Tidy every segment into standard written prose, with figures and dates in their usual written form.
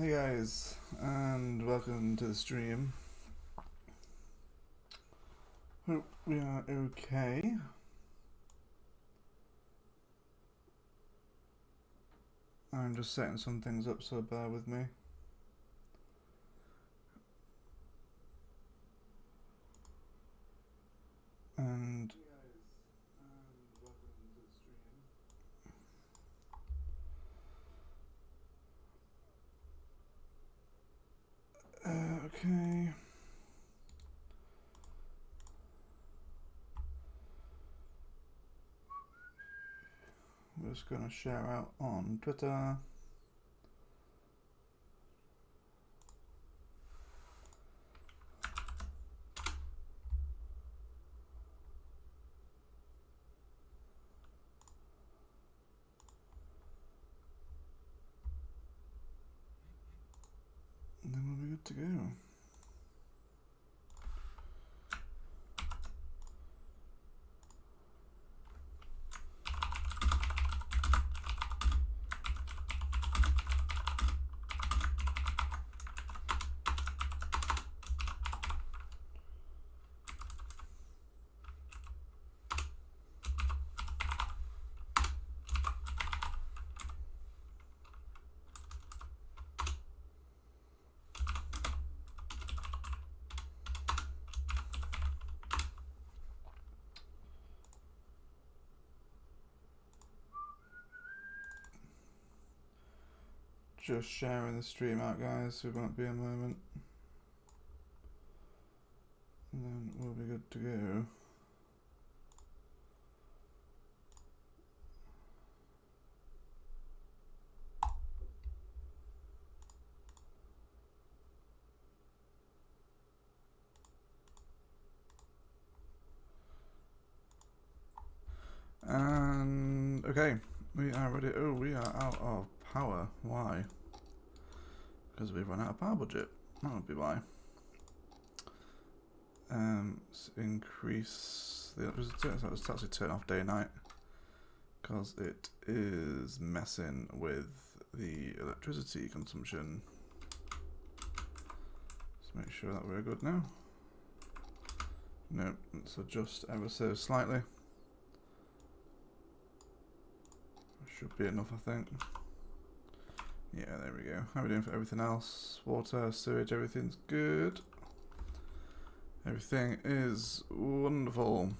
Hey guys, and welcome to the stream. Hope we are okay. I'm just setting some things up, so bear with me. And okay. We're just gonna share out on Twitter. And then we'll be good to go. Just sharing the stream out, guys. We won't be a moment. And then we'll be good to go. And okay, we are ready. Oh, we are out of power. Why? Because we've run out of power budget. That would be why. Increase the electricity. So let's actually turn off day and night because it is messing with the electricity consumption. Let's make sure that we're good now. No, let's adjust ever so slightly. Should be enough, I think. Yeah, there we go. How are we doing for everything else? Water, sewage, everything's good. Everything is wonderful.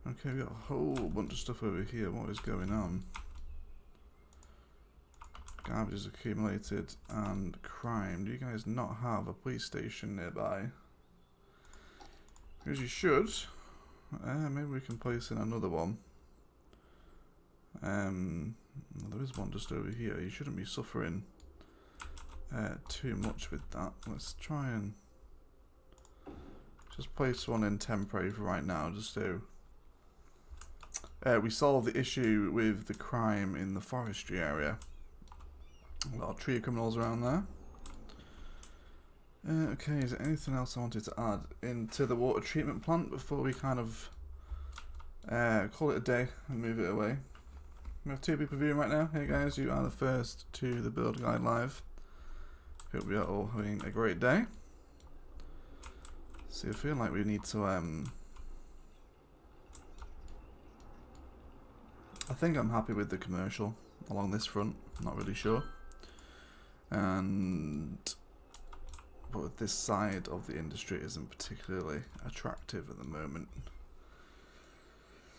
Okay, we got a whole bunch of stuff over here. What is going on? Garbage is accumulated and crime. Do you guys not have a police station nearby? Because you should. Maybe we can place in another one. There is one just over here. You shouldn't be suffering too much with that. Let's try and just place one in temporary for right now, just so we solve the issue with the crime in the forestry area. A lot of tree criminals around there. Okay, is there anything else I wanted to add into the water treatment plant before we kind of call it a day and move it away? We have 2 people viewing right now. Hey guys, you are the first to the Build Guide Live. Hope we are all having a great day. So I feel like we need to I think I'm happy with the commercial along this front, not really sure. But with this side of the industry isn't particularly attractive at the moment.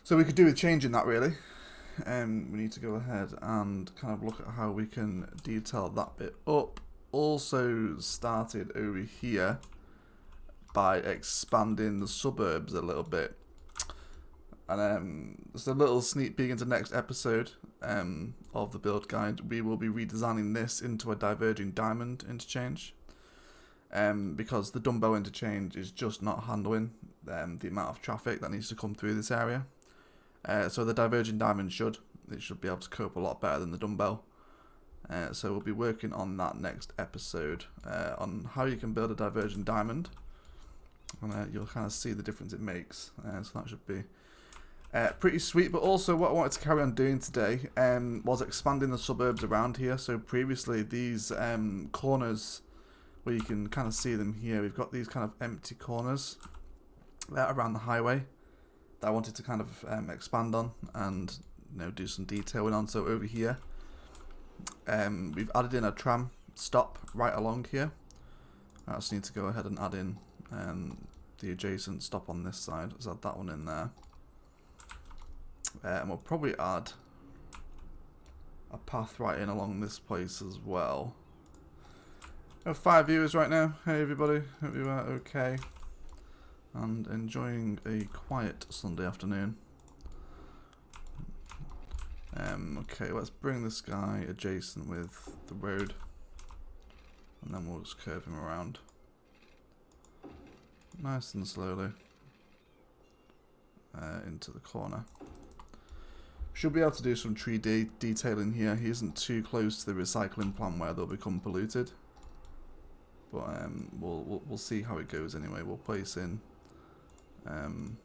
So we could do with changing that really. We need to go ahead and kind of look at how we can detail that bit up. Also started over here by expanding the suburbs a little bit. And just a little sneak peek into next episode of the build guide. We will be redesigning this into a diverging diamond interchange. Because the Dumbo interchange is just not handling the amount of traffic that needs to come through this area. So the diverging diamond should be able to cope a lot better than the dumbbell. So we'll be working on that next episode on how you can build a diverging diamond, and you'll kind of see the difference it makes. So that should be Pretty sweet, but also what I wanted to carry on doing today was expanding the suburbs around here. So previously these corners, where you can kind of see them here, we've got these kind of empty corners around the highway that I wanted to kind of expand on and do some detailing on. So over here, we've added in a tram stop right along here. I just need to go ahead and add in the adjacent stop on this side. Let's add that one in there. And we'll probably add a path right in along this place as well. I have 5 viewers right now. Hey everybody, hope you are okay and enjoying a quiet Sunday afternoon. Okay, let's bring this guy adjacent with the road, and then we'll just curve him around nice and slowly into the corner. Should be able to do some tree detailing here. He isn't too close to the recycling plant where they'll become polluted, but we'll see how it goes anyway. We'll place in kind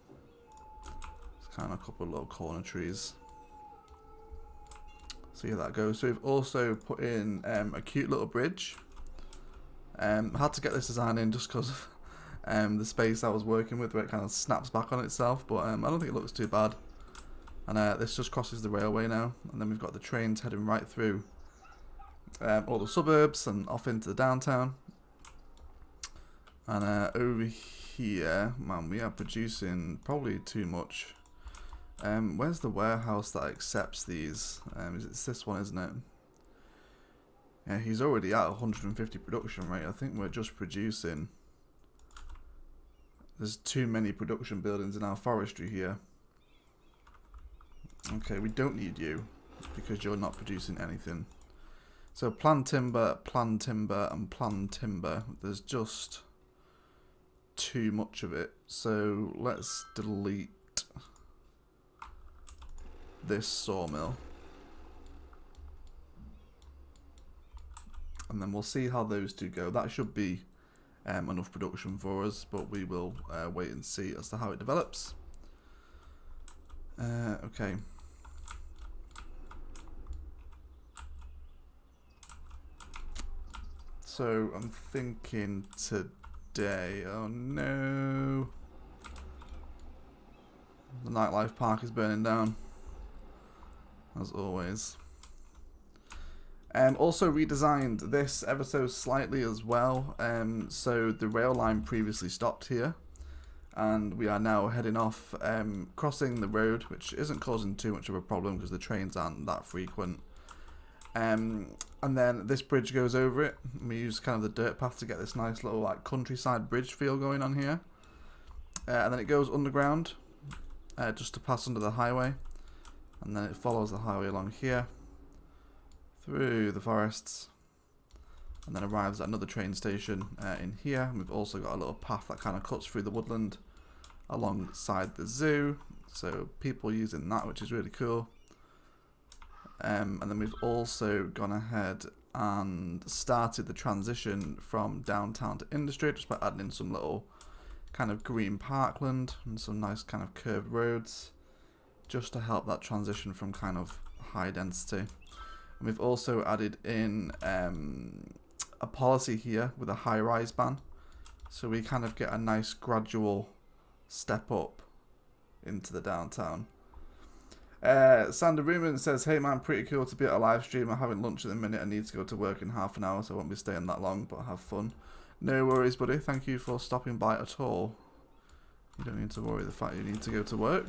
of a couple of little corner trees. See how that goes. So we've also put in a cute little bridge. I had to get this design in just because of the space I was working with, where it kind of snaps back on itself, but I don't think it looks too bad. And this just crosses the railway now, and then we've got the trains heading right through all the suburbs and off into the downtown. And over here, man, we are producing probably too much. Where's the warehouse that accepts these? It's this one, isn't it? Yeah, he's already at 150 production rate. I think we're just producing. There's too many production buildings in our forestry here. Okay, we don't need you because you're not producing anything. So planned timber, and planned timber. There's just too much of it. So let's delete this sawmill. And then we'll see how those two go. That should be enough production for us, but we will wait and see as to how it develops. Okay. So I'm thinking today, oh no, the nightlife park is burning down, as always. Also redesigned this ever so slightly as well. So the rail line previously stopped here, and we are now heading off, crossing the road, which isn't causing too much of a problem because the trains aren't that frequent. And then this bridge goes over it. We use kind of the dirt path to get this nice little like countryside bridge feel going on here. And then it goes underground, just to pass under the highway. And then it follows the highway along here, through the forests, and then arrives at another train station in here. And we've also got a little path that kind of cuts through the woodland alongside the zoo. So people using that, which is really cool. And then we've also gone ahead and started the transition from downtown to industry just by adding in some little kind of green parkland and some nice kind of curved roads just to help that transition from kind of high density. And we've also added in a policy here with a high-rise ban, so we kind of get a nice gradual step up into the downtown. Sander Ruman says, hey man, pretty cool to be at a live stream. I'm having lunch at the minute. I need to go to work in half an hour, so I won't be staying that long, but have fun. No worries, buddy. Thank you for stopping by at all. You don't need to worry the fact you need to go to work.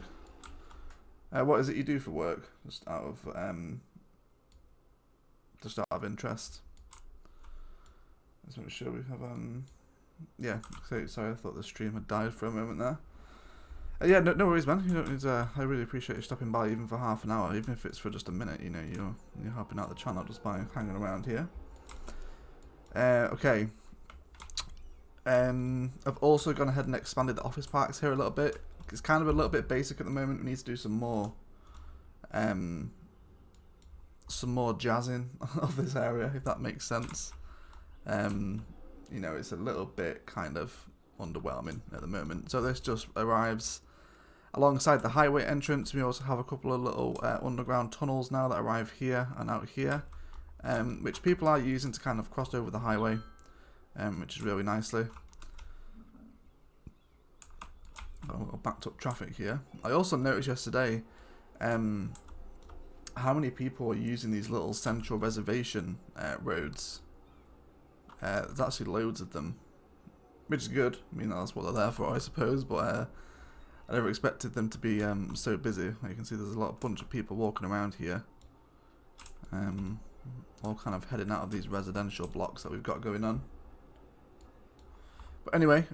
What is it you do for work? Just out of interest. Let's make sure we have yeah. Sorry, I thought the stream had died for a moment there. Yeah, no worries, man. You don't need to, I really appreciate you stopping by, even for half an hour, even if it's for just a minute. You know, you're helping out the channel just by hanging around here. Okay. I've also gone ahead and expanded the office parks here a little bit. It's kind of a little bit basic at the moment. We need to do some more jazzing of this area, if that makes sense. You know, it's a little bit kind of underwhelming at the moment. So this just arrives Alongside the highway entrance, we also have a couple of little underground tunnels now that arrive here and out here, which people are using to kind of cross over the highway, which is really nicely. Backed up traffic here. I also noticed yesterday how many people are using these little central reservation roads. There's actually loads of them, which is good. I mean, that's what they're there for, I suppose, but I never expected them to be so busy. Like you can see there's a bunch of people walking around here, all kind of heading out of these residential blocks that we've got going on. But anyway,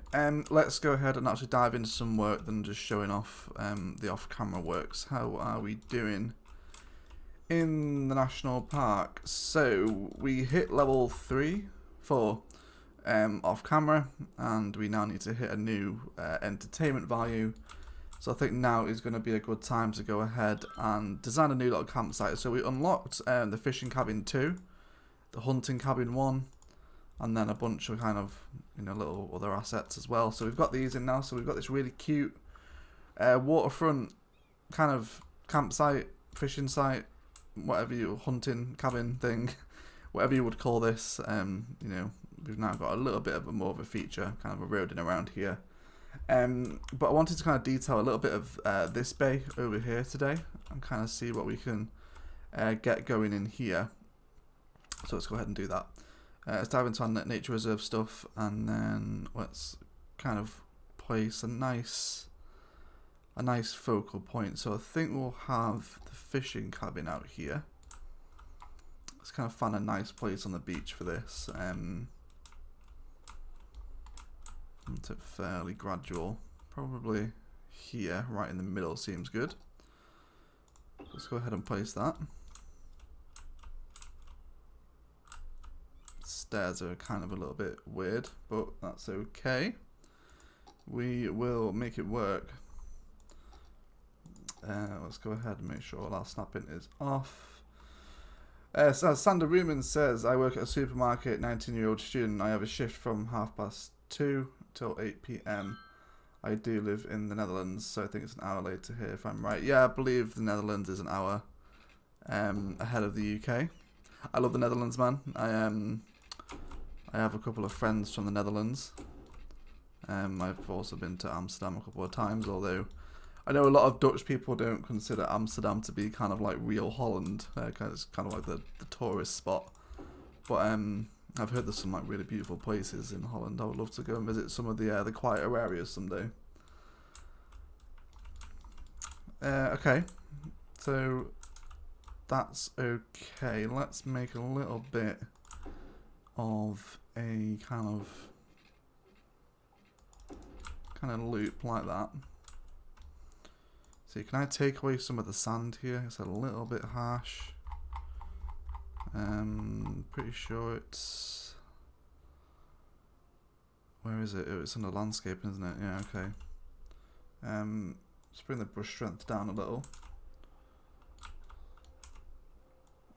let's go ahead and actually dive into some work than just showing off the off-camera works. How are we doing in the national park? So we hit level 3 for off-camera, and we now need to hit a new entertainment value. So I think now is going to be a good time to go ahead and design a new little campsite. So we unlocked the fishing cabin 2, the hunting cabin 1, and then a bunch of kind of, you know, little other assets as well. So we've got these in now. So we've got this really cute waterfront kind of campsite, fishing site, whatever you, hunting cabin thing, whatever you would call this. You know, we've now got a little bit of more of a feature, kind of eroding around here. But I wanted to kind of detail a little bit of this bay over here today and kind of see what we can get going in here. So let's go ahead and do that. Let's dive into our nature reserve stuff, and then let's kind of place a nice focal point. So I think we'll have the fishing cabin out here. Let's kind of find a nice place on the beach for this. It's fairly gradual. Probably here, right in the middle, seems good. Let's go ahead and place that. Stairs are kind of a little bit weird, but that's okay. We will make it work. Let's go ahead and make sure all our snapping is off. So Sander Ruman says, I work at a supermarket, 19-year-old student. I have a shift from 2:30 till 8 PM. I do live in the Netherlands, so I think it's an hour later here if I'm right. Yeah, I believe the Netherlands is an hour ahead of the UK. I love the Netherlands, man. I have a couple of friends from the Netherlands. I've also been to Amsterdam a couple of times, although I know a lot of Dutch people don't consider Amsterdam to be kind of like real Holland. It's kind of like the tourist spot. But I've heard there's some like really beautiful places in Holland. I would love to go and visit some of the quieter areas someday. Okay, so that's okay. Let's make a little bit of a kind of loop like that. See, can I take away some of the sand here? It's a little bit harsh. Pretty sure it's... Where is it? Oh, it's under landscaping, isn't it? Yeah, okay. Let's bring the brush strength down a little.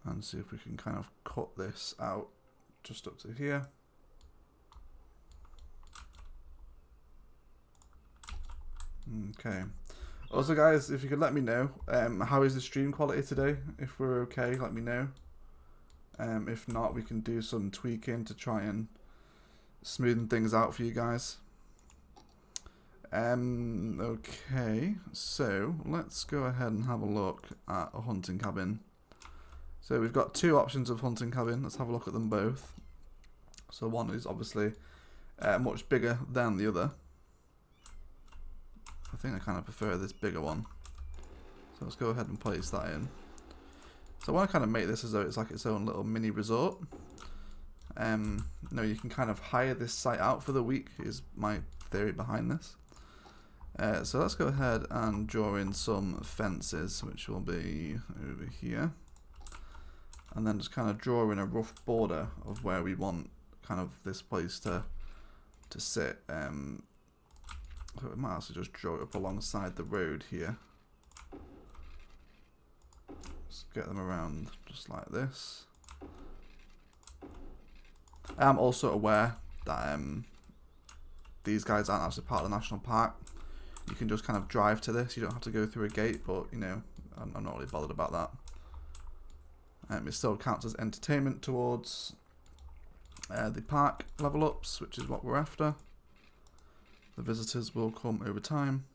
And see if we can kind of cut this out just up to here. Okay. Also, guys, if you could let me know, how is the stream quality today? If we're okay, let me know. If not, we can do some tweaking to try and smoothen things out for you guys. Okay, so let's go ahead and have a look at a hunting cabin. So we've got two options of hunting cabin. Let's have a look at them both. So one is obviously much bigger than the other. I think I kind of prefer this bigger one. So let's go ahead and place that in. So I want to kind of make this as though it's like its own little mini resort. No, you can kind of hire this site out for the week is my theory behind this. So let's go ahead and draw in some fences, which will be over here. And then just kind of draw in a rough border of where we want kind of this place to sit. So we might also just draw it up alongside the road here. Let's get them around just like this. I'm also aware that these guys aren't actually part of the national park. you can just kind of drive to this. You don't have to go through a gate, but you know, I'm not really bothered about that. It still counts as entertainment towards the park level ups, which is what we're after. The visitors will come over time.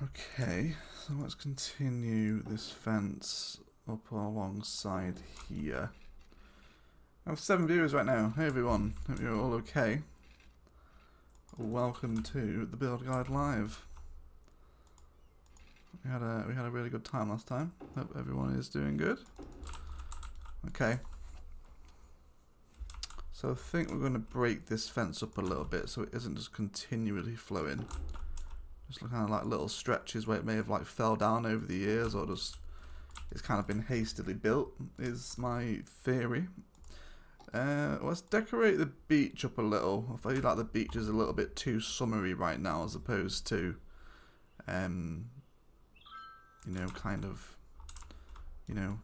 Okay, so let's continue this fence up alongside here. I have 7 viewers right now. Hey everyone, hope you're all okay. Welcome to the Build Guide Live. We had a really good time last time. Hope everyone is doing good. Okay. So I think we're going to break this fence up a little bit so it isn't just continually flowing. Just kind of like little stretches where it may have like fell down over the years, or just it's kind of been hastily built, is my theory. Let's decorate the beach up a little. I feel like the beach is a little bit too summery right now, as opposed to you know, kind of, you know,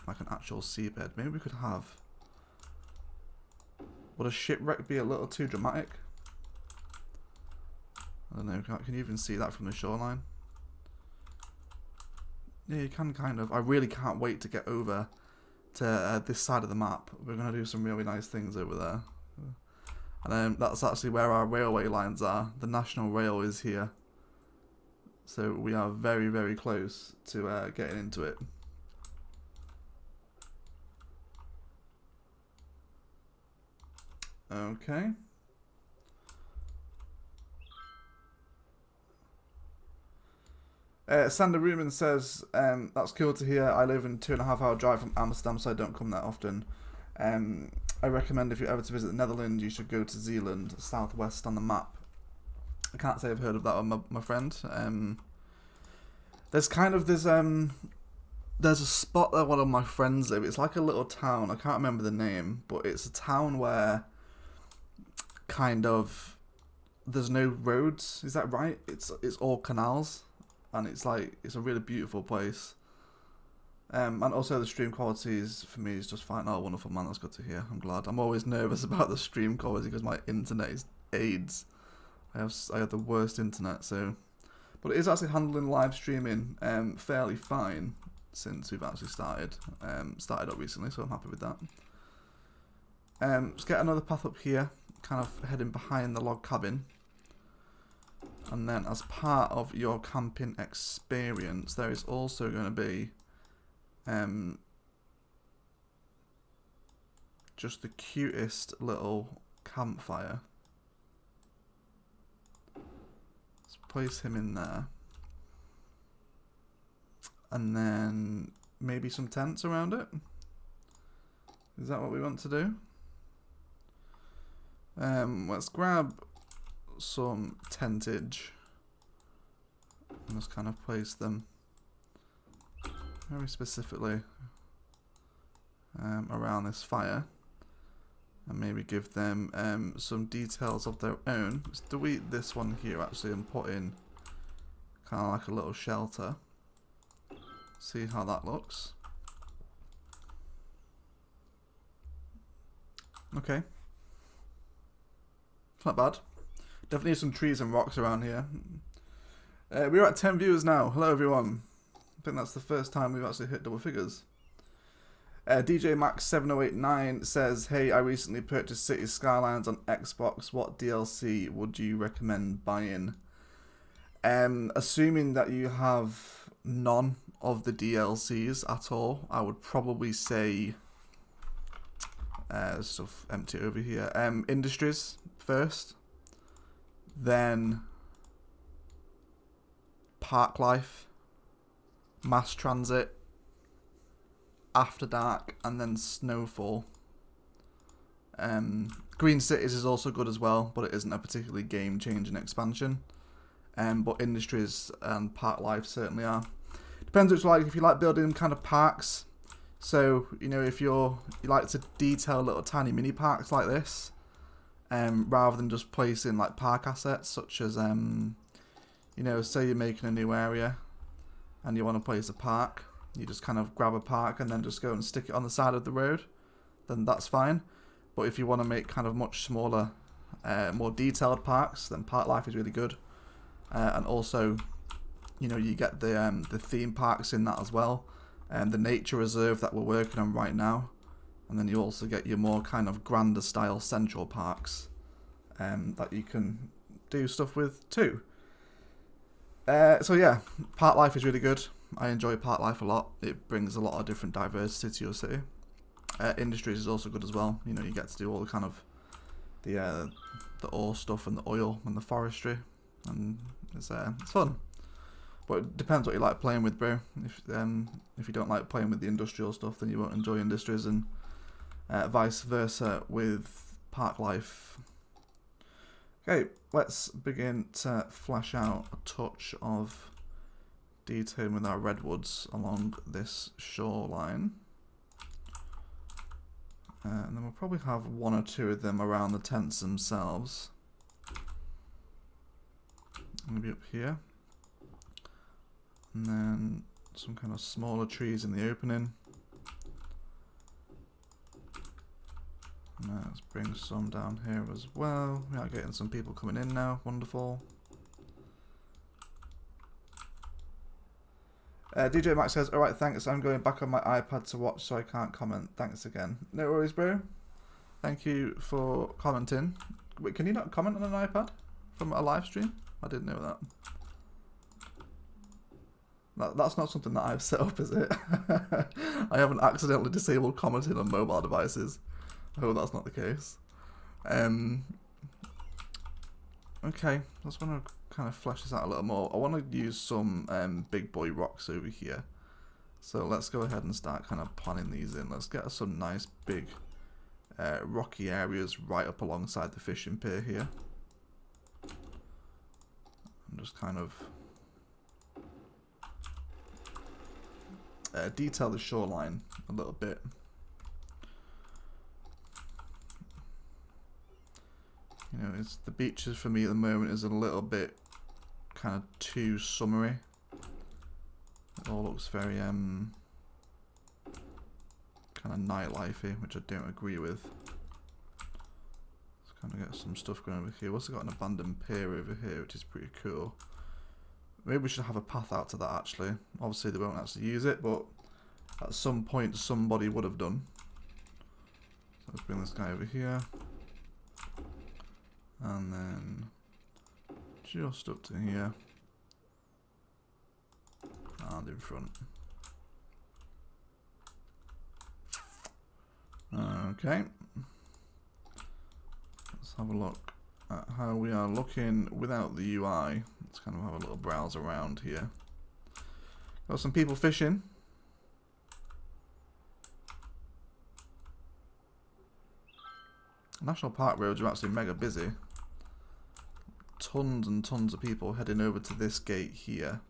like an actual seabed. Maybe we could have... Would a shipwreck be a little too dramatic? I don't know, can you even see that from the shoreline? Yeah, you can kind of. I really can't wait to get over to this side of the map. We're going to do some really nice things over there. And that's actually where our railway lines are. The National Rail is here. So we are very, very close to getting into it. Okay. Sander Ruben says, that's cool to hear. I live in 2.5 hour drive from Amsterdam, so I don't come that often. I recommend if you're ever to visit the Netherlands, you should go to Zeeland, southwest on the map. I can't say I've heard of that one, my friend. There's a spot there one of my friends live. It's like a little town. I can't remember the name, but it's a town where kind of there's no roads. Is that right? It's all canals, and it's a really beautiful place. And also the stream quality for me is just fine. Oh, wonderful, man. That's good to hear. I'm glad. I'm always nervous about the stream quality because my internet is AIDS. I have the worst internet, so. But it is actually handling live streaming fairly fine since we've actually started up recently, so I'm happy with that. Let's get another path up here, kind of heading behind the log cabin. And then as part of your camping experience, there is also going to be just the cutest little campfire. Let's place him in there. And then maybe some tents around it. Is that what we want to do? Let's grab some tentage and just kind of place them very specifically around this fire, and maybe give them some details of their own. Let's delete this one here actually and put in kind of like a little shelter. See how that looks. Okay. It's not bad. Definitely need some trees and rocks around here. We're at 10 viewers now. Hello everyone. I think that's the first time we've actually hit double figures. DJ Max 7089 says, hey, I recently purchased Cities Skylines on Xbox. What DLC would you recommend buying? Assuming that you have none of the DLCs at all, I would probably say stuff empty over here. Industries first, then Park Life, Mass Transit, After Dark, and then Snowfall. Green Cities is also good as well, but it isn't a particularly game-changing expansion. But Industries and Park Life certainly are. Depends what you like. If you like building kind of parks, so you know, if you like to detail little tiny mini parks like this, rather than just placing like park assets such as you know, say you're making a new area and you want to place a park, you just kind of grab a park and then just go and stick it on the side of the road, then that's fine. But if you want to make kind of much smaller more detailed parks, then park life is really good. And also, you know, you get the theme parks in that as well, and the nature reserve that we're working on right now, and then you also get your more kind of grander style central parks that you can do stuff with too. So yeah, park life is really good. I enjoy park life a lot. It brings a lot of different diversity to your city. Industries is also good as well. You know, you get to do all the kind of the ore stuff and the oil and the forestry, and it's fun. But it depends what you like playing with, bro. If you don't like playing with the industrial stuff, then you won't enjoy industries, and vice versa with park life. Okay, let's begin to flesh out a touch of detailing with our redwoods along this shoreline. And then we'll probably have one or two of them around the tents themselves. Maybe up here. And then some kind of smaller trees in the opening. And let's bring some down here as well. We are getting some people coming in now. Wonderful. DJ Max says, alright, thanks. I'm going back on my iPad to watch, so I can't comment. Thanks again. No worries, bro. Thank you for commenting. Wait, can you not comment on an iPad from a live stream? I didn't know that. That's not something that I've set up, is it? I haven't accidentally disabled commenting on mobile devices. I hope that's not the case. Okay, I just want to kind of flesh this out a little more. I want to use some big boy rocks over here. So let's go ahead and start kind of planning these in. Let's get some nice big rocky areas right up alongside the fishing pier here. And just kind of detail the shoreline a little bit. You know, it's the beaches for me at the moment is a little bit kind of too summery. It all looks very kind of nightlifey, which I don't agree with. Let's kind of get some stuff going over here. We've also got an abandoned pier over here, which is pretty cool. Maybe we should have a path out to that actually. Obviously they won't actually use it, but at some point somebody would have done. So let's bring this guy over here. And then just up to here. And in front. Okay. Let's have a look at how we are looking without the UI. Let's kind of have a little browse around here. Got some people fishing. National Park roads are actually mega busy. Tons and tons of people heading over to this gate here.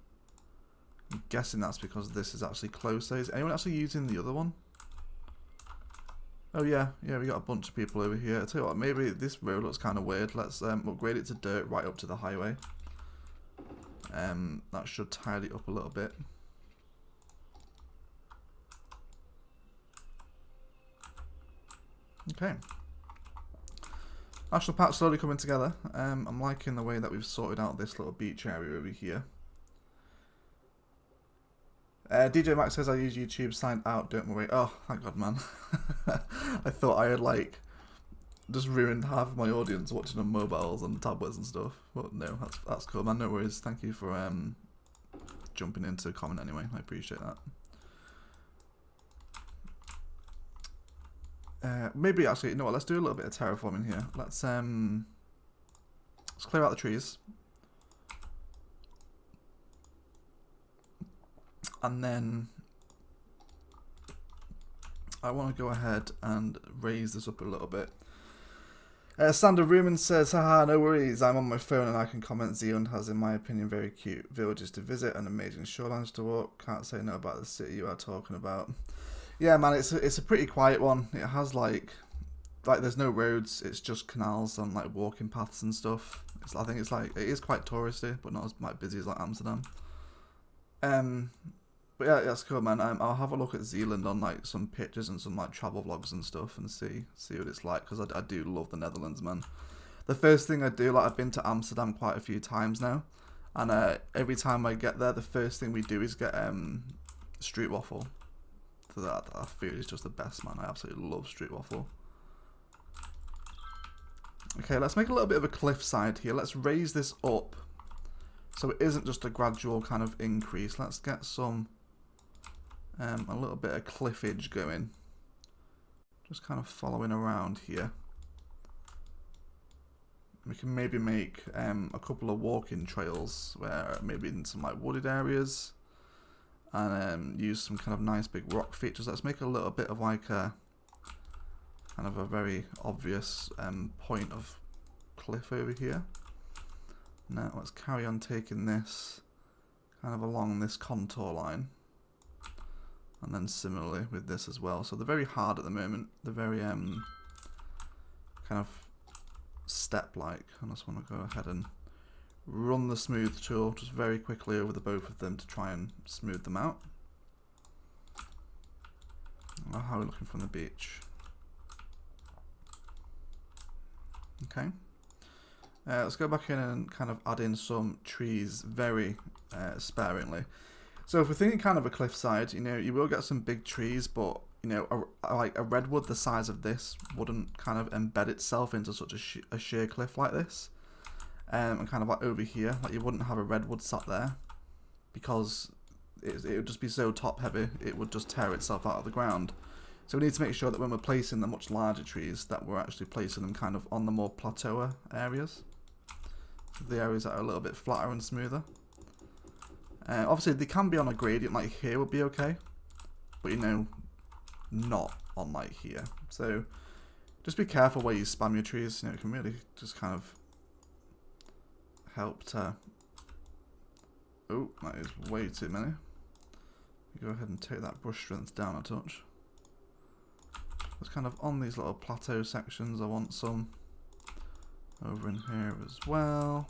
I'm guessing that's because this is actually closer. Is anyone actually using the other one? Oh yeah, we got a bunch of people over here. I tell you what, maybe this road looks kind of weird. Let's upgrade it to dirt right up to the highway. That should tidy it up a little bit. Okay. National Park slowly coming together. I'm liking the way that we've sorted out this little beach area over here. DJ Max says I use YouTube, signed out, don't worry. Oh, thank God, man. I thought I had like just ruined half of my audience watching on mobiles and tablets and stuff. But no, that's cool, man. No worries. Thank you for jumping in to comment anyway. I appreciate that. Maybe actually, you know what? Let's do a little bit of terraforming here. Let's clear out the trees, and then I want to go ahead and raise this up a little bit. Sander Ruman says, haha, no worries, I'm on my phone and I can comment. Zealand has, in my opinion, very cute villages to visit and amazing shorelines to walk. Can't say no about the city you are talking about. Yeah, man, it's a pretty quiet one. It has like there's no roads. It's just canals and like walking paths and stuff. I think it is quite touristy, but not as busy as like Amsterdam. But yeah, that's cool, man. I'll have a look at Zealand on like some pictures and some like travel vlogs and stuff and see what it's like, because I do love the Netherlands, man. the first thing I do, like I've been to Amsterdam quite a few times now, and every time I get there, the first thing we do is get street waffle. So that food is just the best, man. I absolutely love street waffle. Okay, let's make a little bit of a cliffside here. Let's raise this up so it isn't just a gradual kind of increase. Let's get some a little bit of cliffage going. Just kind of following around here. We can maybe make a couple of walking trails where maybe in some like wooded areas, and use some kind of nice big rock features. Let's make a little bit of like a kind of a very obvious point of cliff over here. Now let's carry on taking this kind of along this contour line, and then similarly with this as well. So they're very hard at the moment. They're very kind of step-like. I just want to go ahead and run the smooth tool just very quickly over the both of them to try and smooth them out. Oh, how are we looking from the beach? Okay. Let's go back in and kind of add in some trees very sparingly. So if we're thinking kind of a cliffside, you know, you will get some big trees, but you know, like a redwood the size of this wouldn't kind of embed itself into such a sheer cliff like this. And kind of like over here, like you wouldn't have a redwood sat there because it would just be so top heavy, it would just tear itself out of the ground. So we need to make sure that when we're placing the much larger trees, that we're actually placing them kind of on the more plateauer areas. The areas that are a little bit flatter and smoother. Obviously they can be on a gradient, like here would be okay, but you know, not on like here. So just be careful where you spam your trees. You know, it can really just kind of help to... Oh, that is way too many. Go ahead and take that brush strength down a touch. Just kind of on these little plateau sections, I want some over in here as well.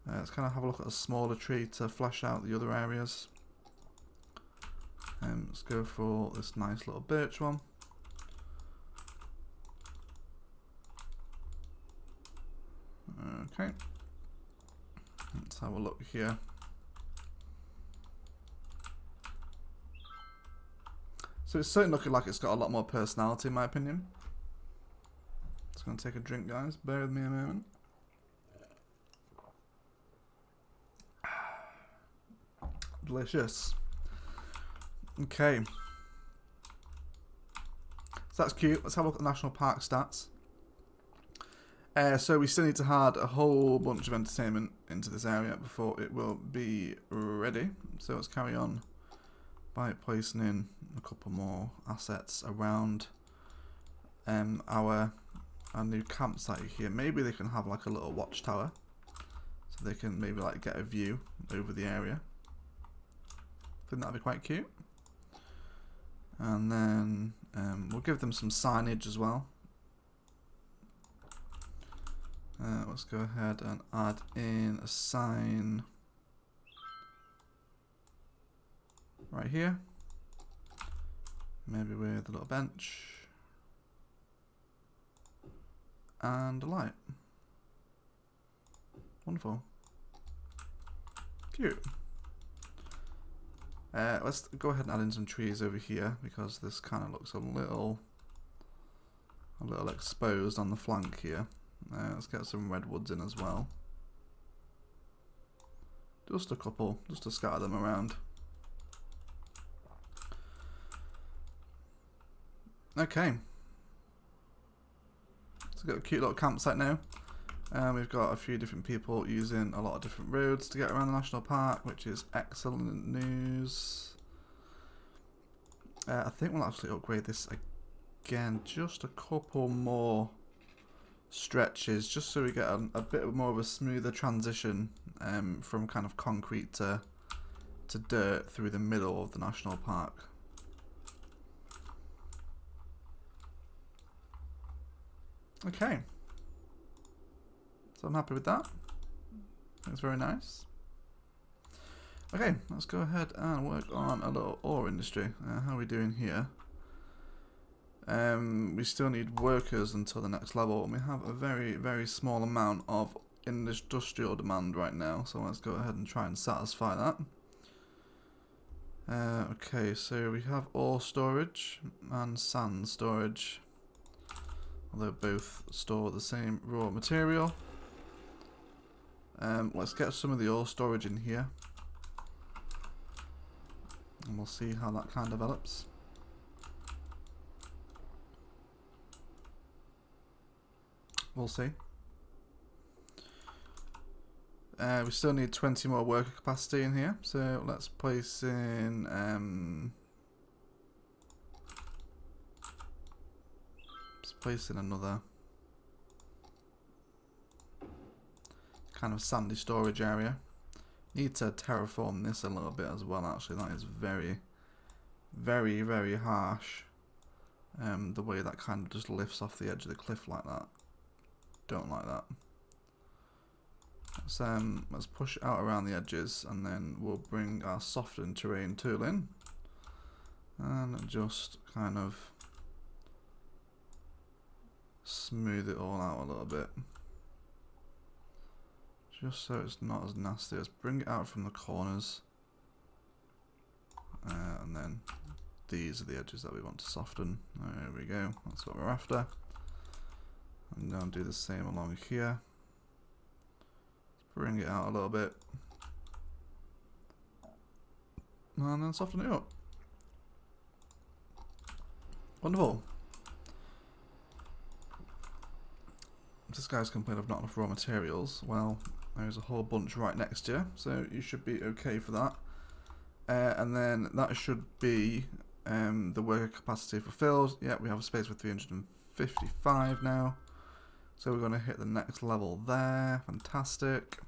Let's kind of have a look at a smaller tree to flesh out the other areas. Let's go for this nice little birch one. Okay. Let's have a look here. So it's certainly looking like it's got a lot more personality in my opinion. Just going to take a drink, guys. Bear with me a moment. Delicious. Okay. So that's cute. Let's have a look at the national park stats. So we still need to add a whole bunch of entertainment into this area before it will be ready. So let's carry on by placing in a couple more assets around our new campsite here. Maybe they can have like a little watchtower, so they can maybe like get a view over the area. I think that'd be quite cute. And then we'll give them some signage as well. Let's go ahead and add in a sign right here. Maybe with a little bench and a light. Wonderful. Cute. Let's go ahead and add in some trees over here because this kind of looks a little exposed on the flank here. Let's get some redwoods in as well. Just a couple, just to scatter them around. Okay. So we've got a cute little campsite now. We've got a few different people using a lot of different roads to get around the national park, which is excellent news. I think we'll actually upgrade this again, just a couple more stretches, just so we get a bit more of a smoother transition from kind of concrete to dirt through the middle of the national park. Okay, so I'm happy with that. That's very nice. Okay, let's go ahead and work on a little ore industry. How are we doing here? We still need workers until the next level, and we have a very, very small amount of industrial demand right now, so let's go ahead and try and satisfy that. Okay, so we have ore storage and sand storage, although both store the same raw material. Let's get some of the ore storage in here, and we'll see how that kind of develops. We'll see. We still need 20 more worker capacity in here, so let's place in another kind of sandy storage area. Need to terraform this a little bit as well, actually. That is very, very, very harsh. The way that kind of just lifts off the edge of the cliff like that. Don't like that. Let's push out around the edges, and then we'll bring our softened terrain tool in and just kind of smooth it all out a little bit, just so it's not as nasty. Let's bring it out from the corners, and then these are the edges that we want to soften. There we go, that's what we're after. And now do the same along here. Bring it out a little bit, and then soften it up. Wonderful. This guy's complained of not enough raw materials. Well, there's a whole bunch right next to you, so you should be okay for that. And then that should be the worker capacity fulfilled. Yeah, we have a space for 355 now. So we're going to hit the next level there. Fantastic.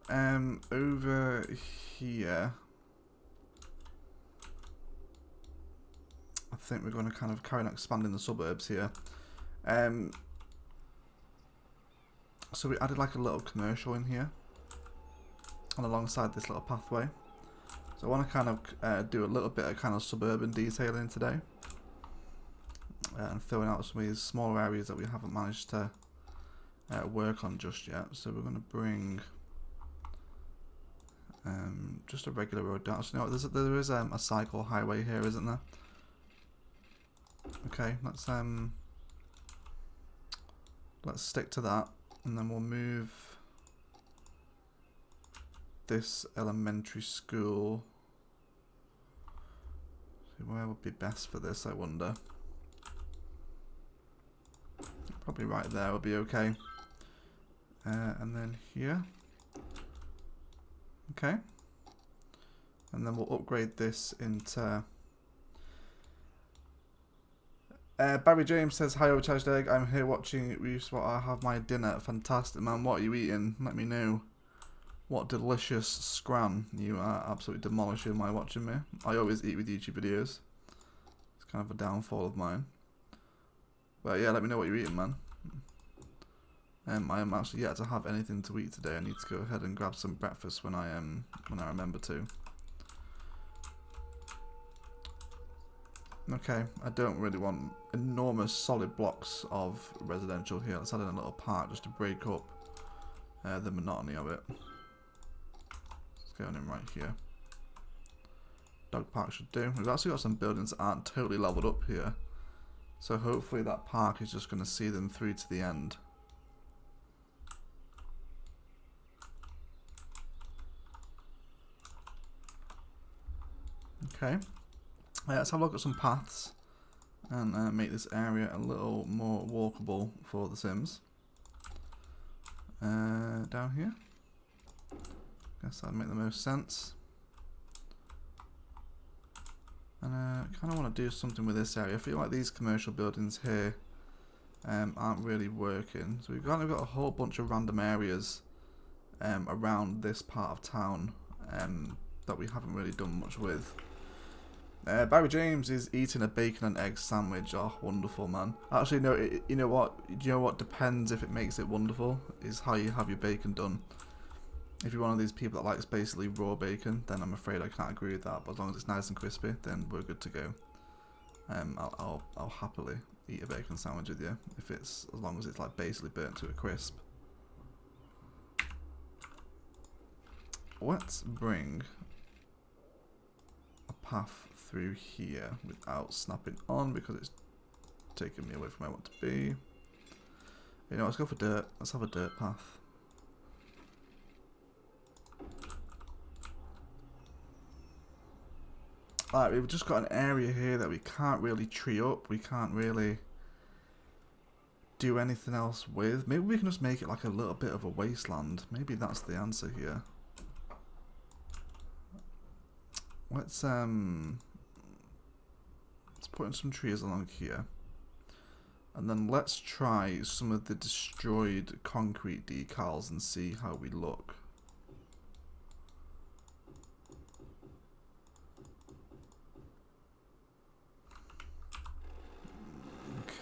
Over here, I think we're going to kind of carry on expanding the suburbs here. So we added like a little commercial in here, and alongside this little pathway. So I want to kind of do a little bit of kind of suburban detailing today. And filling out some of these smaller areas that we haven't managed to work on just yet. So we're going to bring just a regular road down. So, you know, there is a cycle highway here, isn't there? Okay, let's stick to that, and then we'll move this elementary school. See, where would be best for this, I wonder? Probably right there will be okay. And then here. Okay. And then we'll upgrade this into... Barry James says, hi, Outage Egg. I'm here watching you while I have my dinner. Fantastic, man. What are you eating? Let me know. What delicious scran you are absolutely demolishing while watching me. I always eat with YouTube videos. It's kind of a downfall of mine. But yeah, let me know what you're eating, man. I am actually yet to have anything to eat today. I need to go ahead and grab some breakfast when I remember to. Okay, I don't really want enormous solid blocks of residential here. Let's add in a little park just to break up the monotony of it. Let's go in right here. Dog park should do. We've actually got some buildings that aren't totally leveled up here. So hopefully that park is just going to see them through to the end. Okay, let's have a look at some paths and make this area a little more walkable for the Sims. Down here, guess that'd make the most sense. And I kind of want to do something with this area. I feel like these commercial buildings here aren't really working. So we've kind of got a whole bunch of random areas around this part of town that we haven't really done much with. Barry James is eating a bacon and egg sandwich. Oh, wonderful, man. Actually, no, you know what? You know what depends if it makes it wonderful is how you have your bacon done. If you're one of these people that likes basically raw bacon, then I'm afraid I can't agree with that. But as long as it's nice and crispy, then we're good to go. I'll happily eat a bacon sandwich with you if it's, as long as it's like basically burnt to a crisp. Let's bring a path through here without snapping on because it's taking me away from where I want to be. You know, let's go for dirt. Let's have a dirt path. Alright, we've just got an area here that we can't really tree up. We can't really do anything else with. Maybe we can just make it like a little bit of a wasteland. Maybe that's the answer here. Let's put in some trees along here. And then let's try some of the destroyed concrete decals and see how we look.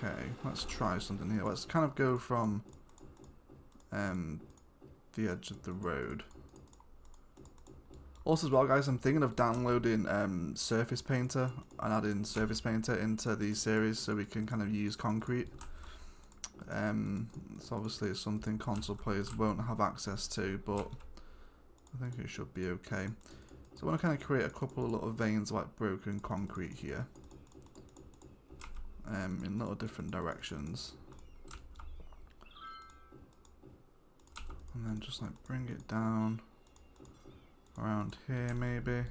Okay, let's try something here. Let's kind of go from the edge of the road. Also as well, guys, I'm thinking of downloading Surface Painter and adding Surface Painter into the series so we can kind of use concrete. So obviously it's something console players won't have access to, but I think it should be okay. So I want to kind of create a couple of little veins like broken concrete here. In little different directions. And then just like bring it down around here maybe.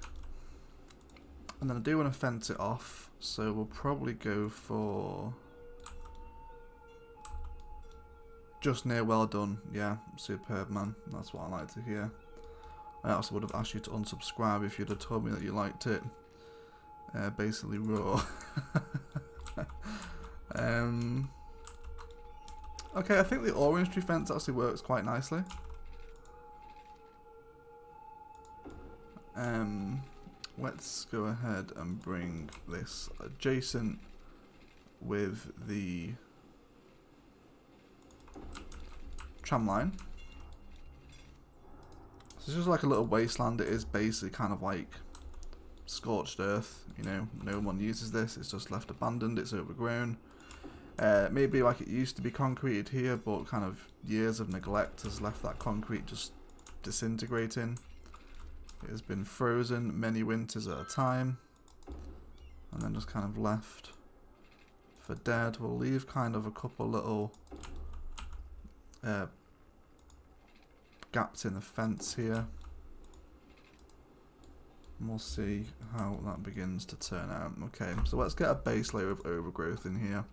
And then I do want to fence it off, so we'll probably go for just near well done. Yeah, superb, man. That's what I like to hear. I also would have asked you to unsubscribe if you'd have told me that you liked it. Basically raw. Okay, I think the orange tree fence actually works quite nicely. Let's go ahead and bring this adjacent with the tram line. So it's just like a little wasteland. It is basically kind of like scorched earth, you know, no one uses this, it's just left abandoned, it's overgrown. Maybe like it used to be concreted here, but kind of years of neglect has left that concrete just disintegrating. It has been frozen many winters at a time and then just kind of left for dead. We'll leave kind of a couple little gaps in the fence here. And we'll see how that begins to turn out. Okay, so let's get a base layer of overgrowth in here.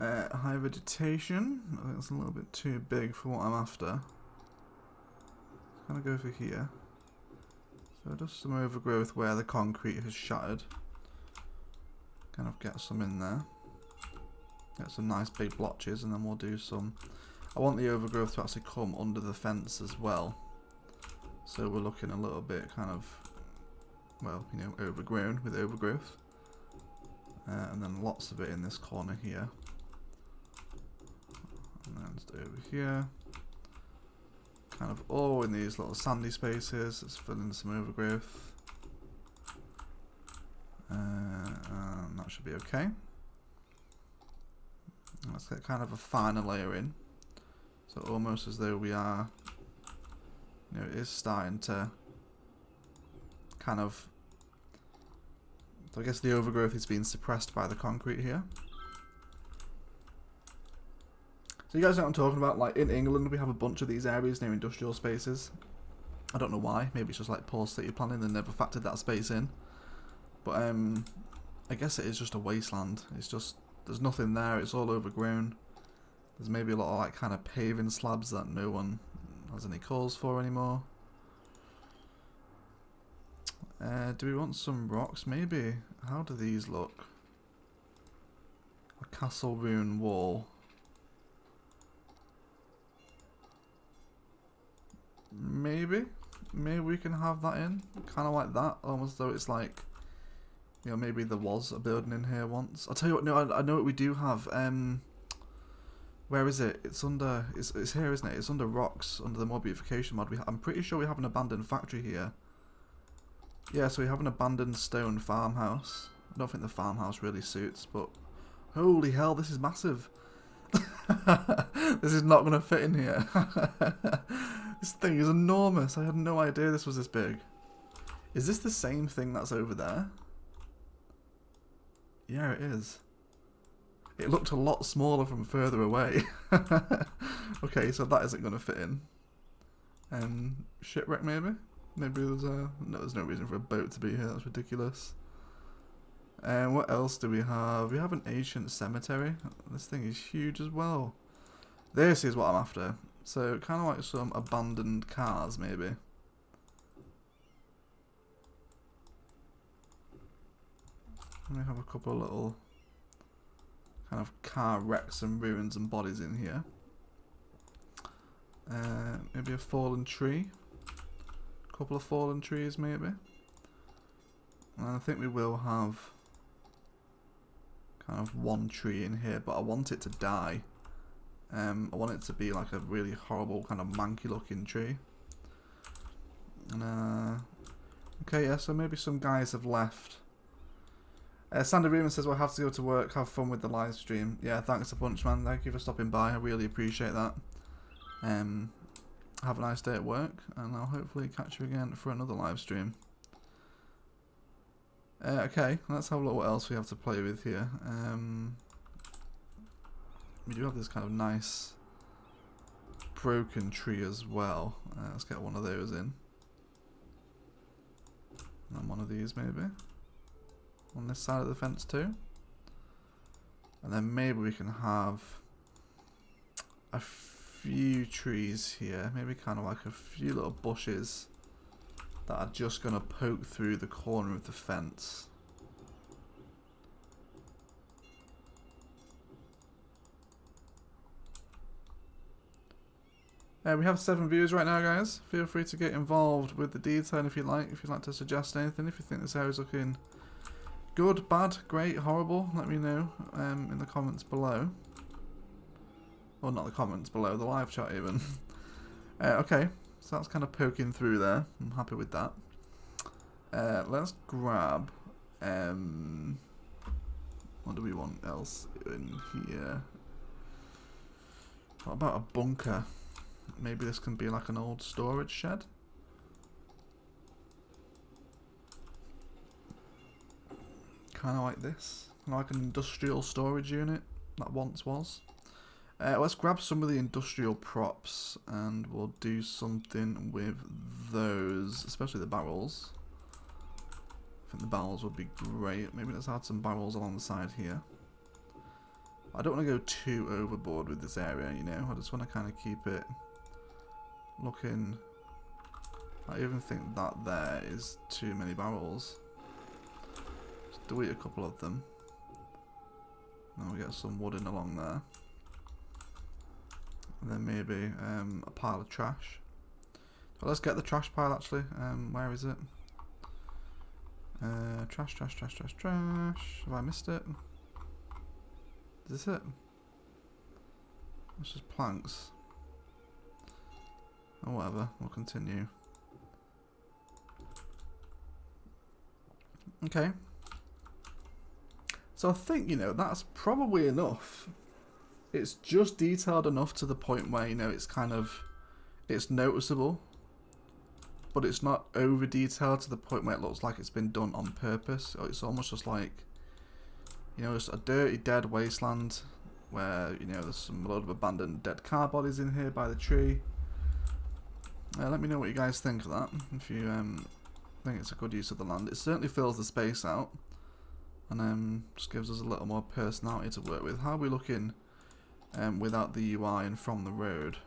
High vegetation. I think it's a little bit too big for what I'm after. Kind of go for here. So just some overgrowth where the concrete has shattered. Kind of get some in there. Get some nice big blotches, and then we'll do some. I want the overgrowth to actually come under the fence as well. So we're looking a little bit kind of, well, you know, overgrown with overgrowth. And then lots of it in this corner here. And then just over here. Kind of all in these little sandy spaces. Let's fill in some overgrowth. And that should be okay. Let's get kind of a finer layer in. So almost as though we are, you know, it is starting to kind of, so I guess the overgrowth is being suppressed by the concrete here. So you guys know what I'm talking about, like in England we have a bunch of these areas near industrial spaces. I don't know why, maybe it's just like poor city planning, they never factored that space in. But I guess it is just a wasteland. It's just, there's nothing there, it's all overgrown. There's maybe a lot of like kind of paving slabs that no one has any calls for anymore. Do we want some rocks maybe? How do these look? A castle ruin wall. Maybe we can have that in, kind of like that, almost though it's like, you know, maybe there was a building in here once. I'll tell you what, no, I know what we do have. Where is it? It's under, it's here, isn't it? It's under rocks, under the mod beautification mod. I'm pretty sure we have an abandoned factory here. Yeah, so we have an abandoned stone farmhouse. I don't think the farmhouse really suits, but holy hell, this is massive. This is not going to fit in here. This thing is enormous. I had no idea this was this big. Is this the same thing that's over there? Yeah, it is. It looked a lot smaller from further away. Okay, so that isn't going to fit in. Shipwreck maybe? Maybe there's a... No, there's no reason for a boat to be here. That's ridiculous. And what else do we have? We have an ancient cemetery. This thing is huge as well. This is what I'm after. So kind of like some abandoned cars maybe. We have a couple of little kind of car wrecks and ruins and bodies in here. Maybe a fallen tree. A couple of fallen trees maybe. And I think we will have kind of one tree in here, but I want it to die. I want it to be like a really horrible kind of manky looking tree. Okay, yeah, so maybe some guys have left. Sander Riemann says, well, I have to go to work. Have fun with the live stream. Yeah, thanks a bunch, man. Thank you for stopping by. I really appreciate that. Have a nice day at work, and I'll hopefully catch you again for another live stream. Okay, let's have a look what else we have to play with here. We do have this kind of nice broken tree as well. Let's get one of those in. And one of these maybe. On this side of the fence too. And then maybe we can have a few trees here. Maybe kind of like a few little bushes that are just going to poke through the corner of the fence. We have 7 viewers right now, guys. Feel free to get involved with the detail if you like. If you'd like to suggest anything, if you think this area is looking good, bad, great, horrible, let me know in the comments below. Well, not the comments below, the live chat even. Okay, so that's kind of poking through there. I'm happy with that. Let's grab... what do we want else in here? What about a bunker? Maybe this can be like an old storage shed. Kind of like this. Like an industrial storage unit that once was. Let's grab some of the industrial props and we'll do something with those, especially the barrels. I think the barrels would be great. Maybe let's add some barrels along the side here. I don't want to go too overboard with this area, you know. I just want to kind of keep it looking... I even think that there is too many barrels. Just delete a couple of them. Now we get some wood in along there. And then maybe a pile of trash. Well, let's get the trash pile actually. Where is it? Trash, trash, trash, trash, trash. Have I missed it? Is this it? It's just planks. Or whatever, we'll continue. Okay. So I think, you know, that's probably enough. It's just detailed enough to the point where, you know, it's kind of, it's noticeable. But it's not over detailed to the point where it looks like it's been done on purpose. It's almost just like, you know, it's a dirty, dead wasteland where, you know, there's a load of abandoned dead car bodies in here by the tree. Let me know what you guys think of that. If you think it's a good use of the land. It certainly fills the space out. And just gives us a little more personality to work with. How are we looking without the UI and from the road?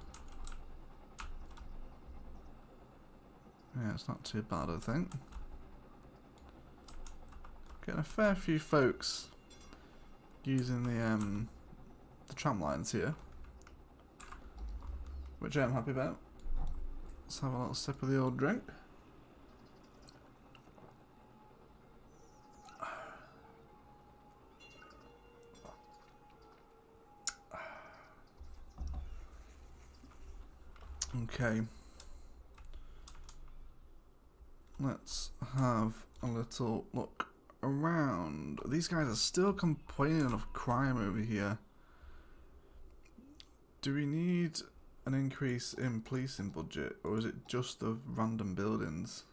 Yeah, it's not too bad, I think. Getting a fair few folks using the tram lines here, which I'm happy about. Let's have a little sip of the old drink. Okay. Let's have a little look around. These guys are still complaining of crime over here. Do we need an increase in policing budget, or is it just the random buildings?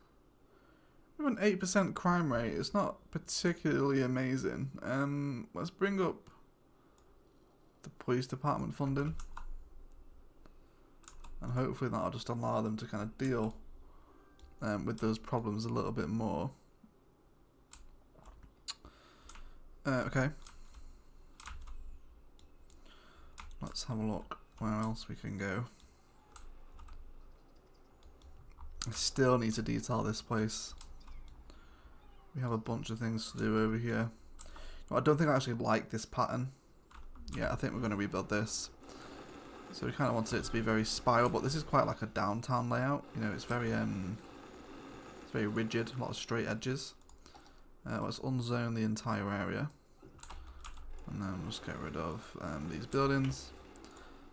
We have an 8% crime rate. It's not particularly amazing. Let's bring up the police department funding, and hopefully that'll just allow them to kind of deal with those problems a little bit more. Okay. Let's have a look where else we can go. I still need to detail this place. We have a bunch of things to do over here. I don't think I actually like this pattern. Yeah, I think we're going to rebuild this. So we kind of wanted it to be very spiral, but this is quite like a downtown layout. You know, it's very rigid, a lot of straight edges. Let's unzone the entire area. And then we'll just get rid of these buildings.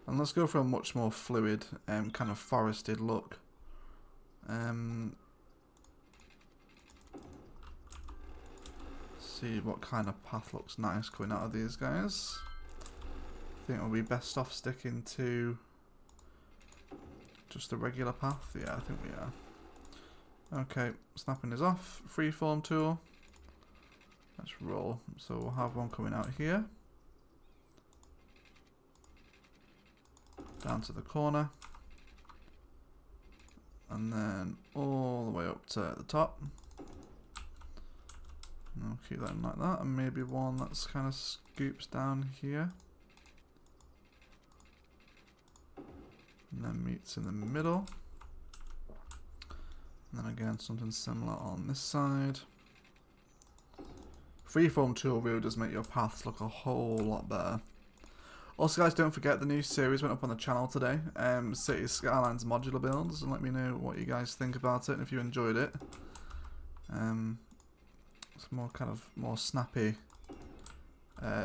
And let's go for a much more fluid, kind of forested look. See what kind of path looks nice coming out of these guys. I think we'll be best off sticking to just the regular path. Yeah, I think we are. Okay, snapping is off. Freeform tool. Let's roll. So we'll have one coming out here. Down to the corner. And then all the way up to the top. And I'll keep that in like that. And maybe one that's kind of scoops down here. And then meets in the middle. And then again something similar on this side. Freeform tool really does make your paths look a whole lot better. Also guys, don't forget the new series went up on the channel today. City Skylines modular builds, and let me know what you guys think about it and if you enjoyed it. Some more kind of more snappy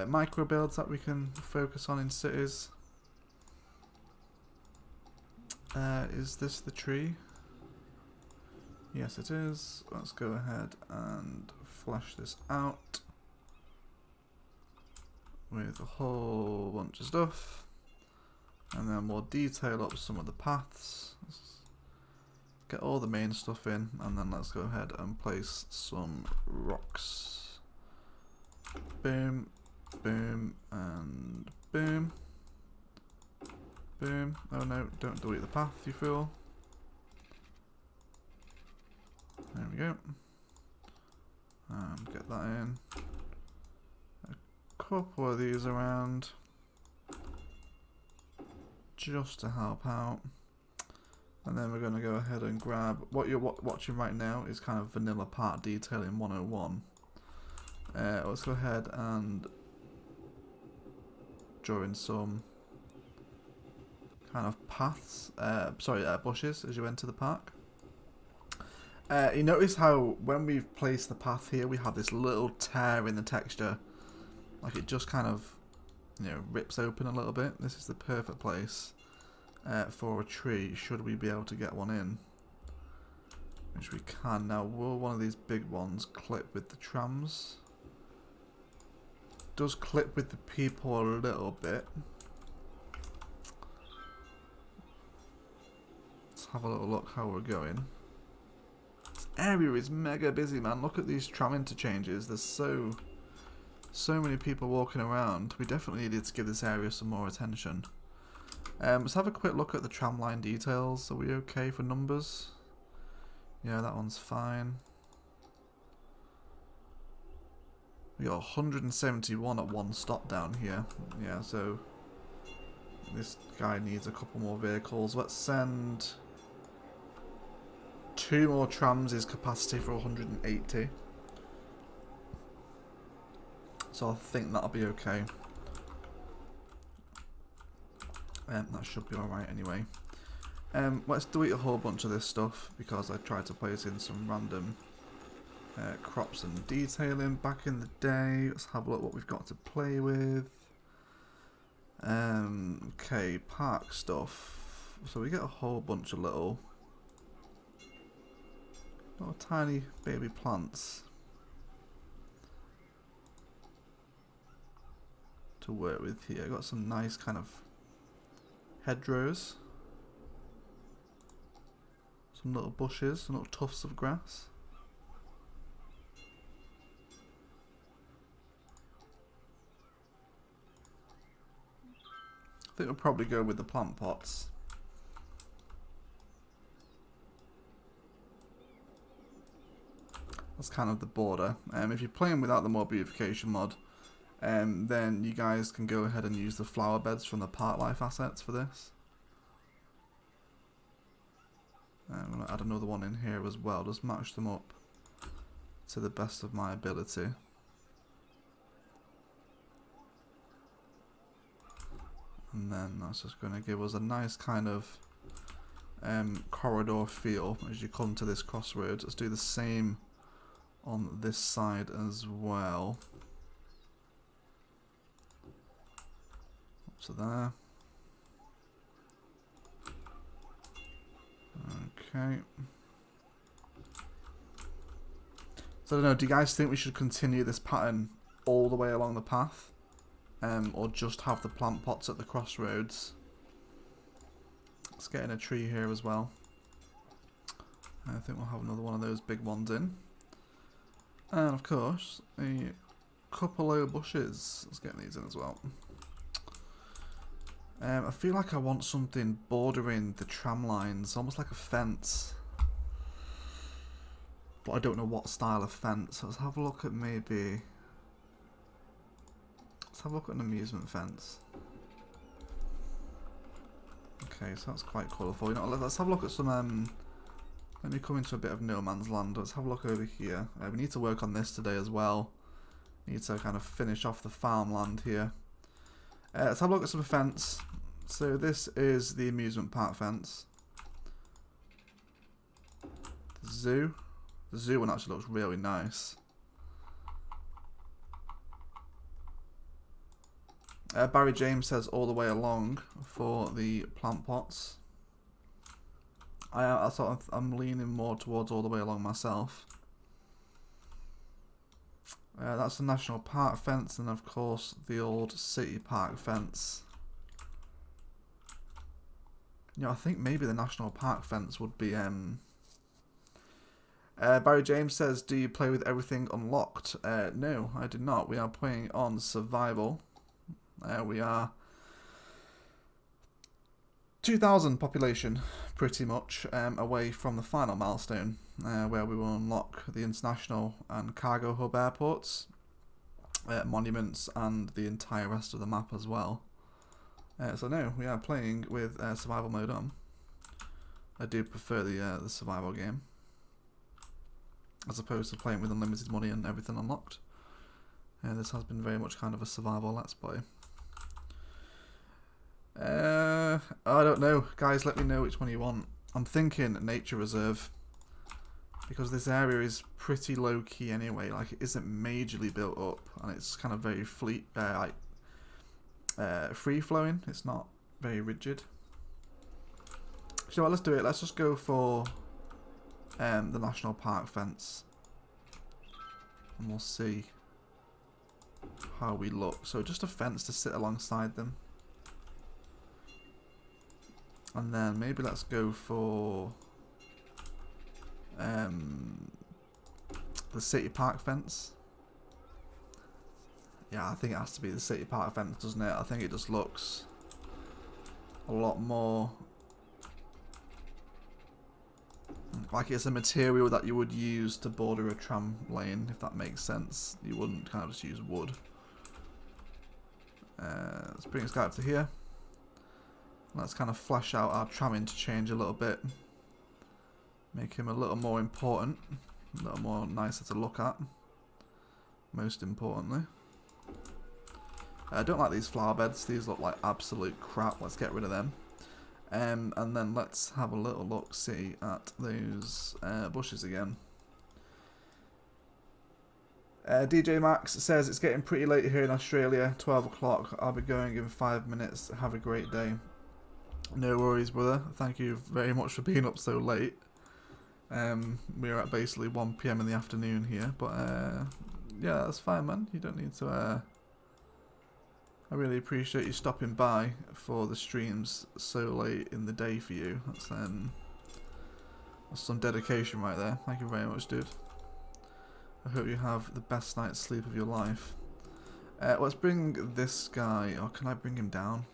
micro builds that we can focus on in cities. Is this the tree? Yes it is. Let's go ahead and flesh this out with a whole bunch of stuff, and then we'll detail up some of the paths. Let's get all the main stuff in, and then let's go ahead and place some rocks. Boom, boom, and boom. Boom. Oh no, don't delete the path, you fool. There we go. Get that in. A couple of these around just to help out. And then we're going to go ahead and grab what you're watching right now is kind of vanilla part detailing 101. Let's go ahead and draw in some kind of paths, bushes as you enter the park. You notice how when we've placed the path here, we have this little tear in the texture. Like it just kind of, you know, rips open a little bit. This is the perfect place for a tree, should we be able to get one in. Which we can. Now, will one of these big ones clip with the trams? Does clip with the people a little bit. Let's have a little look how we're going. This area is mega busy, man. Look at these tram interchanges. There's so many people walking around. We definitely needed to give this area some more attention. Let's have a quick look at the tramline details. Are we okay for numbers? Yeah, that one's fine. We got 171 at one stop down here. Yeah, so this guy needs a couple more vehicles. Let's send 2 more trams is capacity for 180. So I think that'll be okay. That should be alright anyway. Let's delete a whole bunch of this stuff because I tried to place in some random crops and detailing back in the day. Let's have a look what we've got to play with. Okay, park stuff. So we get a whole bunch of little tiny baby plants. to work with here. Got some nice kind of hedgerows. Some little bushes, some little tufts of grass. I think we'll probably go with the plant pots. That's kind of the border. If you're playing without the more beautification mod, then you guys can go ahead and use the flower beds from the Park Life assets for this. I'm going to add another one in here as well, just match them up to the best of my ability. And then that's just going to give us a nice kind of corridor feel as you come to this crossroads. Let's do the same on this side as well. Up to there. Okay. So I don't know, do you guys think we should continue this pattern all the way along the path? Or just have the plant pots at the crossroads? Let's get in a tree here as well. I think we'll have another one of those big ones in. And of course, a couple of bushes. Let's get these in as well. I feel like I want something bordering the tram lines, almost like a fence. But I don't know what style of fence. So let's have a look at maybe... Let's have a look at an amusement fence. Okay, so that's quite colourful. You know, let's have a look at some... let me come into a bit of no man's land. Let's have a look over here. We need to work on this today as well. Need to kind of finish off the farmland here. Let's have a look at some fence. So this is the amusement park fence. The zoo. The zoo one actually looks really nice. Barry James says all the way along for the plant pots. I'm leaning more towards all the way along myself. That's the national park fence, and of course the old city park fence. You know, I think maybe the national park fence would be. Barry James says, "Do you play with everything unlocked?" No, I did not. We are playing on survival. We are 2,000 population, pretty much, away from the final milestone, where we will unlock the international and cargo hub airports, monuments, and the entire rest of the map as well. So no, we are playing with survival mode on. I do prefer the survival game, as opposed to playing with unlimited money and everything unlocked. This has been very much kind of a survival let's play. I don't know, guys, let me know which one you want. I'm thinking nature reserve, because this area is pretty low key anyway. Like, it isn't majorly built up, and it's kind of very free flowing. It's not very rigid. So let's do it. Let's just go for the national park fence, and we'll see how we look. So just a fence to sit alongside them. And then maybe let's go for the city park fence. Yeah, I think it has to be the city park fence, doesn't it? I think it just looks a lot more like it's a material that you would use to border a tram lane, if that makes sense. You wouldn't kind of just use wood. Let's bring this guy up to here. Let's kind of flesh out our tram interchange a little bit. Make him a little more important. A little more nicer to look at. Most importantly. I don't like these flower beds. These look like absolute crap. Let's get rid of them. And then let's have a little look-see at those bushes again. DJ Max says it's getting pretty late here in Australia. 12 o'clock. I'll be going in 5 minutes. Have a great day. No worries, brother. Thank you very much for being up so late. We're at basically 1 PM in the afternoon here, but yeah, that's fine, man. You don't need to I really appreciate you stopping by for the streams so late in the day for you. That's some dedication right there. Thank you very much, dude. I hope you have the best night's sleep of your life. Let's bring this guy, or can I bring him down?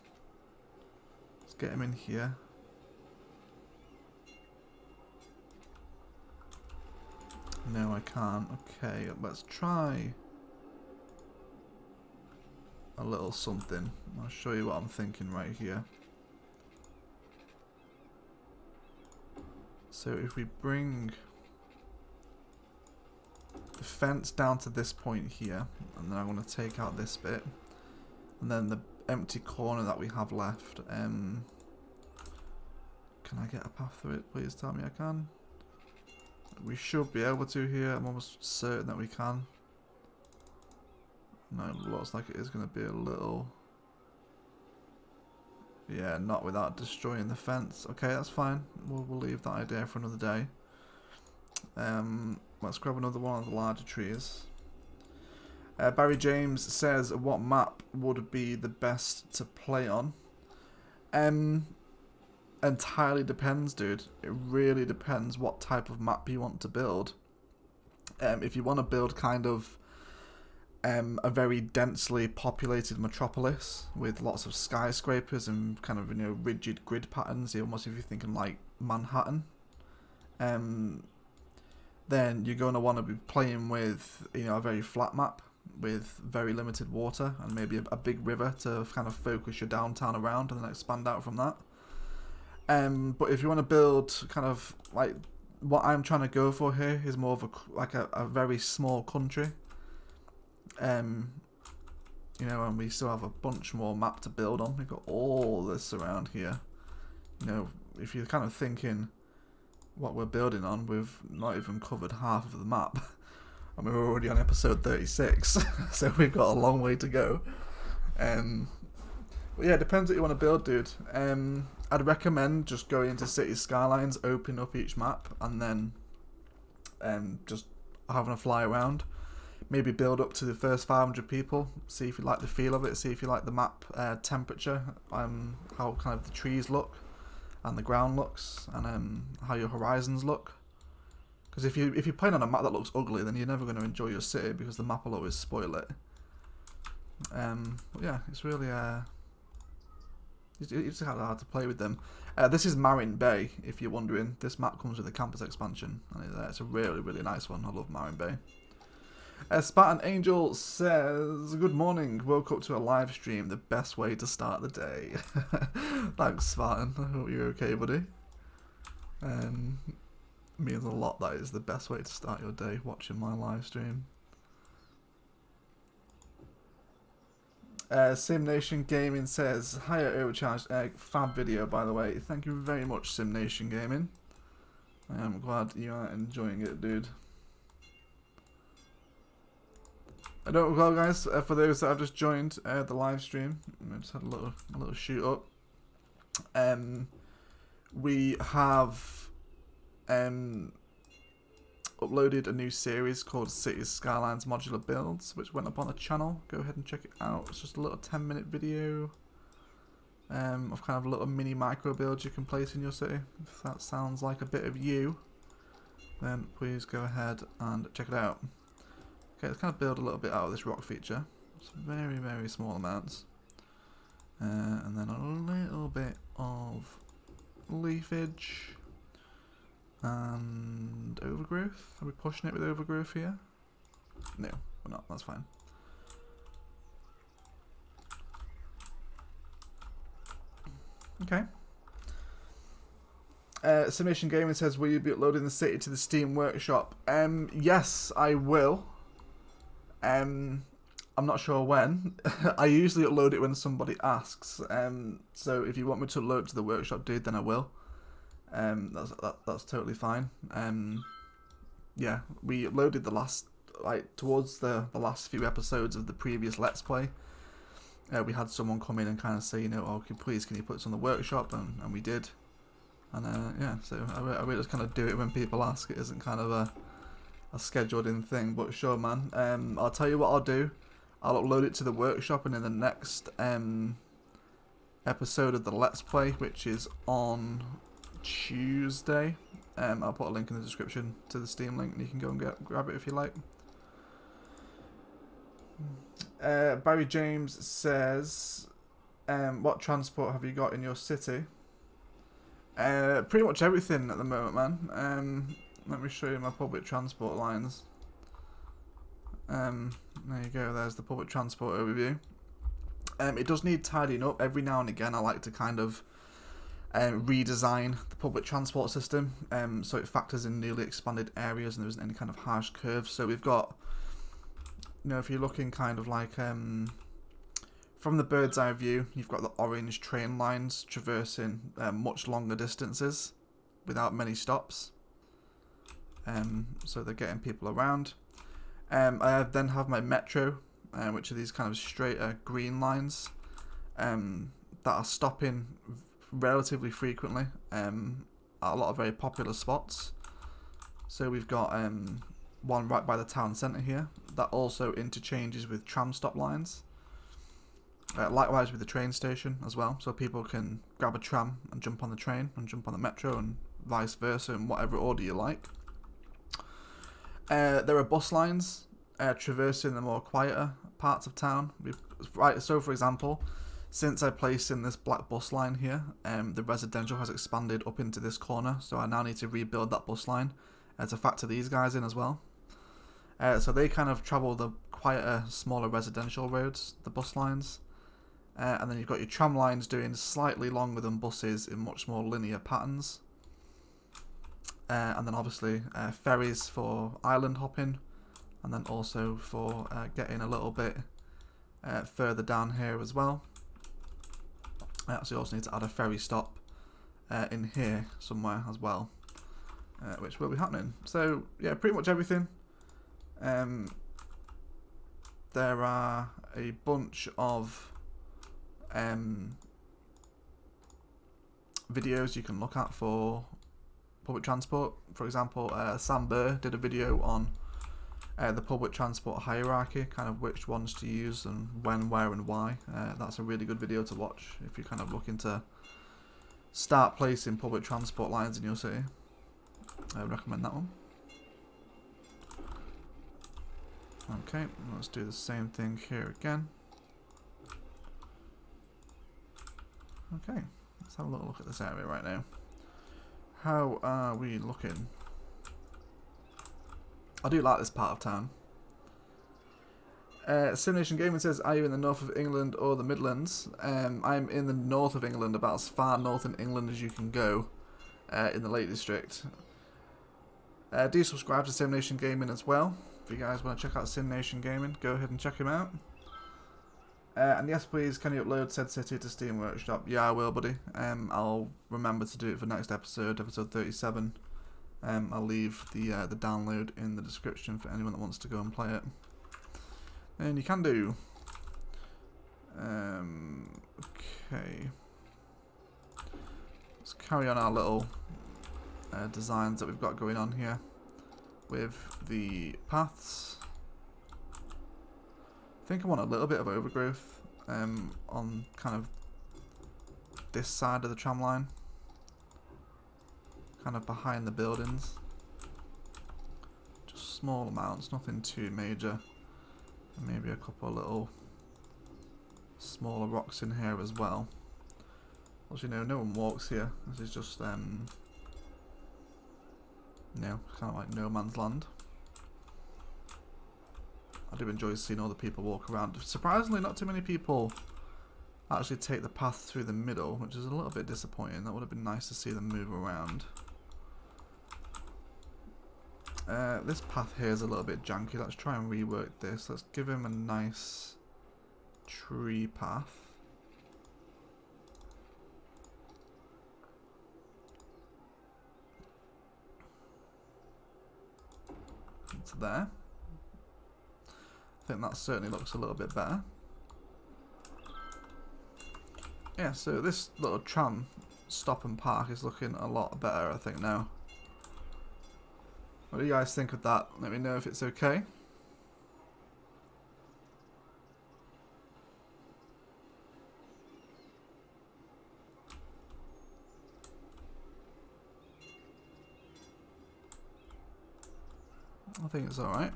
Let's get him in here. No, I can't. Okay, let's try a little something. I'll show you what I'm thinking right here. So if we bring the fence down to this point here, and then I'm going to take out this bit, and then the empty corner that we have left, can I get a path through it? Please tell me I can. We should be able to here. I'm almost certain that we can. No, it looks like it is going to be a little... Yeah, not without destroying the fence. Okay, that's fine. We'll leave that idea for another day. Let's grab another one of the larger trees. Barry James says, what map would be the best to play on? Entirely depends, dude. It really depends what type of map you want to build. If you want to build kind of a very densely populated metropolis with lots of skyscrapers and kind of, you know, rigid grid patterns, almost if you're thinking like Manhattan, then you're going to want to be playing with, you know, a very flat map with very limited water and maybe a big river to kind of focus your downtown around and then expand out from that. But if you want to build kind of like what I'm trying to go for here is more of a very small country. You know, and we still have a bunch more map to build on. We've got all this around here. You know, if you're kind of thinking what we're building on, we've not even covered half of the map. I mean, we're already on episode 36, so we've got a long way to go. But yeah, it depends what you want to build, dude. I'd recommend just going into City Skylines, opening up each map, and then just having a fly around. Maybe build up to the first 500 people, see if you like the feel of it, see if you like the map temperature, how kind of the trees look, and the ground looks, and how your horizons look. Because if you're playing on a map that looks ugly, then you're never going to enjoy your city because the map will always spoil it. But yeah, it's really it's just hard to play with them. This is Marin Bay, if you're wondering. This map comes with a campus expansion, and it's a really, really nice one. I love Marin Bay. Spartan Angel says, good morning, woke up to a live stream, the best way to start the day. Thanks, Spartan, I hope you're okay, buddy. Means a lot that is the best way to start your day, watching my live stream. SimNation Gaming says, hiya Overcharged Egg, fab video by the way, thank you very much SimNation Gaming. I'm glad you are enjoying it, dude. I don't recall, guys, for those that have just joined the live stream, I just had a little shoot up. We have uploaded a new series called Cities Skylines Modular Builds, which went up on the channel. Go ahead and check it out. It's just a little 10-minute video of kind of little mini micro builds you can place in your city. If that sounds like a bit of you, then please go ahead and check it out. Okay, let's kind of build a little bit out of this rock feature. It's very, very small amounts. And then a little bit of leafage and overgrowth. Are we pushing it with overgrowth here? No, we're not. That's fine. Okay. Simulation Gaming says, will you be uploading the city to the Steam Workshop? Yes, I will. I'm not sure when. I usually upload it when somebody asks. So if you want me to upload to the workshop, dude, then I will. That's totally fine. Yeah, we uploaded the last, towards the last few episodes of the previous Let's Play. We had someone come in and kind of say, you know, oh, please, can you put this on the workshop? And we did. And yeah, so I really just kind of do it when people ask. It isn't kind of a scheduled in thing, but sure, man. I'll tell you what I'll do. I'll upload it to the workshop, and in the next episode of the Let's Play, which is on Tuesday, I'll put a link in the description to the Steam link, and you can go and grab it if you like. Barry James says, what transport have you got in your city? Pretty much everything at the moment, man. Let me show you my public transport lines. There you go, there's the public transport overview. It does need tidying up. Every now and again I like to kind of redesign the public transport system so it factors in newly expanded areas and there isn't any kind of harsh curves. So we've got, you know, if you're looking kind of like from the bird's eye view, you've got the orange train lines traversing much longer distances without many stops. So they're getting people around. I then have my metro, which are these kind of straighter green lines that are stopping relatively frequently at a lot of very popular spots. So we've got one right by the town centre here that also interchanges with tram stop lines. Likewise with the train station as well, so people can grab a tram and jump on the train and jump on the metro and vice versa in whatever order you like. There are bus lines traversing the more quieter parts of town. So for example, since I placed in this black bus line here, the residential has expanded up into this corner, so I now need to rebuild that bus line to factor these guys in as well. So they kind of travel the quieter, smaller residential roads, the bus lines. And then you've got your tram lines doing slightly longer than buses in much more linear patterns. And then obviously ferries for island hopping, and then also for getting a little bit further down here as well. I actually also need to add a ferry stop in here somewhere as well, which will be happening. So yeah, pretty much everything. There are a bunch of videos you can look at for public transport. For example, Sam Burr did a video on the public transport hierarchy, kind of which ones to use and when, where and why. That's a really good video to watch if you're kind of looking to start placing public transport lines in your city. I would recommend that one. Okay, let's do the same thing here again. Okay, let's have a little look at this area right now. How are we looking? I do like this part of town. Simulation Gaming says, are you in the north of England or the Midlands? I'm in the north of England, about as far north in England as you can go, in the Lake District. Do subscribe to Simulation Gaming as well. If you guys want to check out Simulation Gaming, go ahead and check him out. And yes, please, can you upload said city to Steam Workshop? Yeah, I will, buddy. I'll remember to do it for next episode, episode 37. I'll leave the download in the description for anyone that wants to go and play it. And you can do. Okay. Let's carry on our little designs that we've got going on here with the paths. I think I want a little bit of overgrowth on kind of this side of the tram line, kind of behind the buildings. Just small amounts, nothing too major. And maybe a couple of little smaller rocks in here as well. As you know, no one walks here. This is just kind of like no man's land. I do enjoy seeing all the people walk around. Surprisingly, not too many people actually take the path through the middle, which is a little bit disappointing. That would have been nice to see them move around. This path here is a little bit janky. Let's try and rework this. Let's give him a nice tree path. It's there. I think that certainly looks a little bit better. Yeah, so this little tram stop and park is looking a lot better, I think, now. What do you guys think of that? Let me know if it's okay. I think it's alright.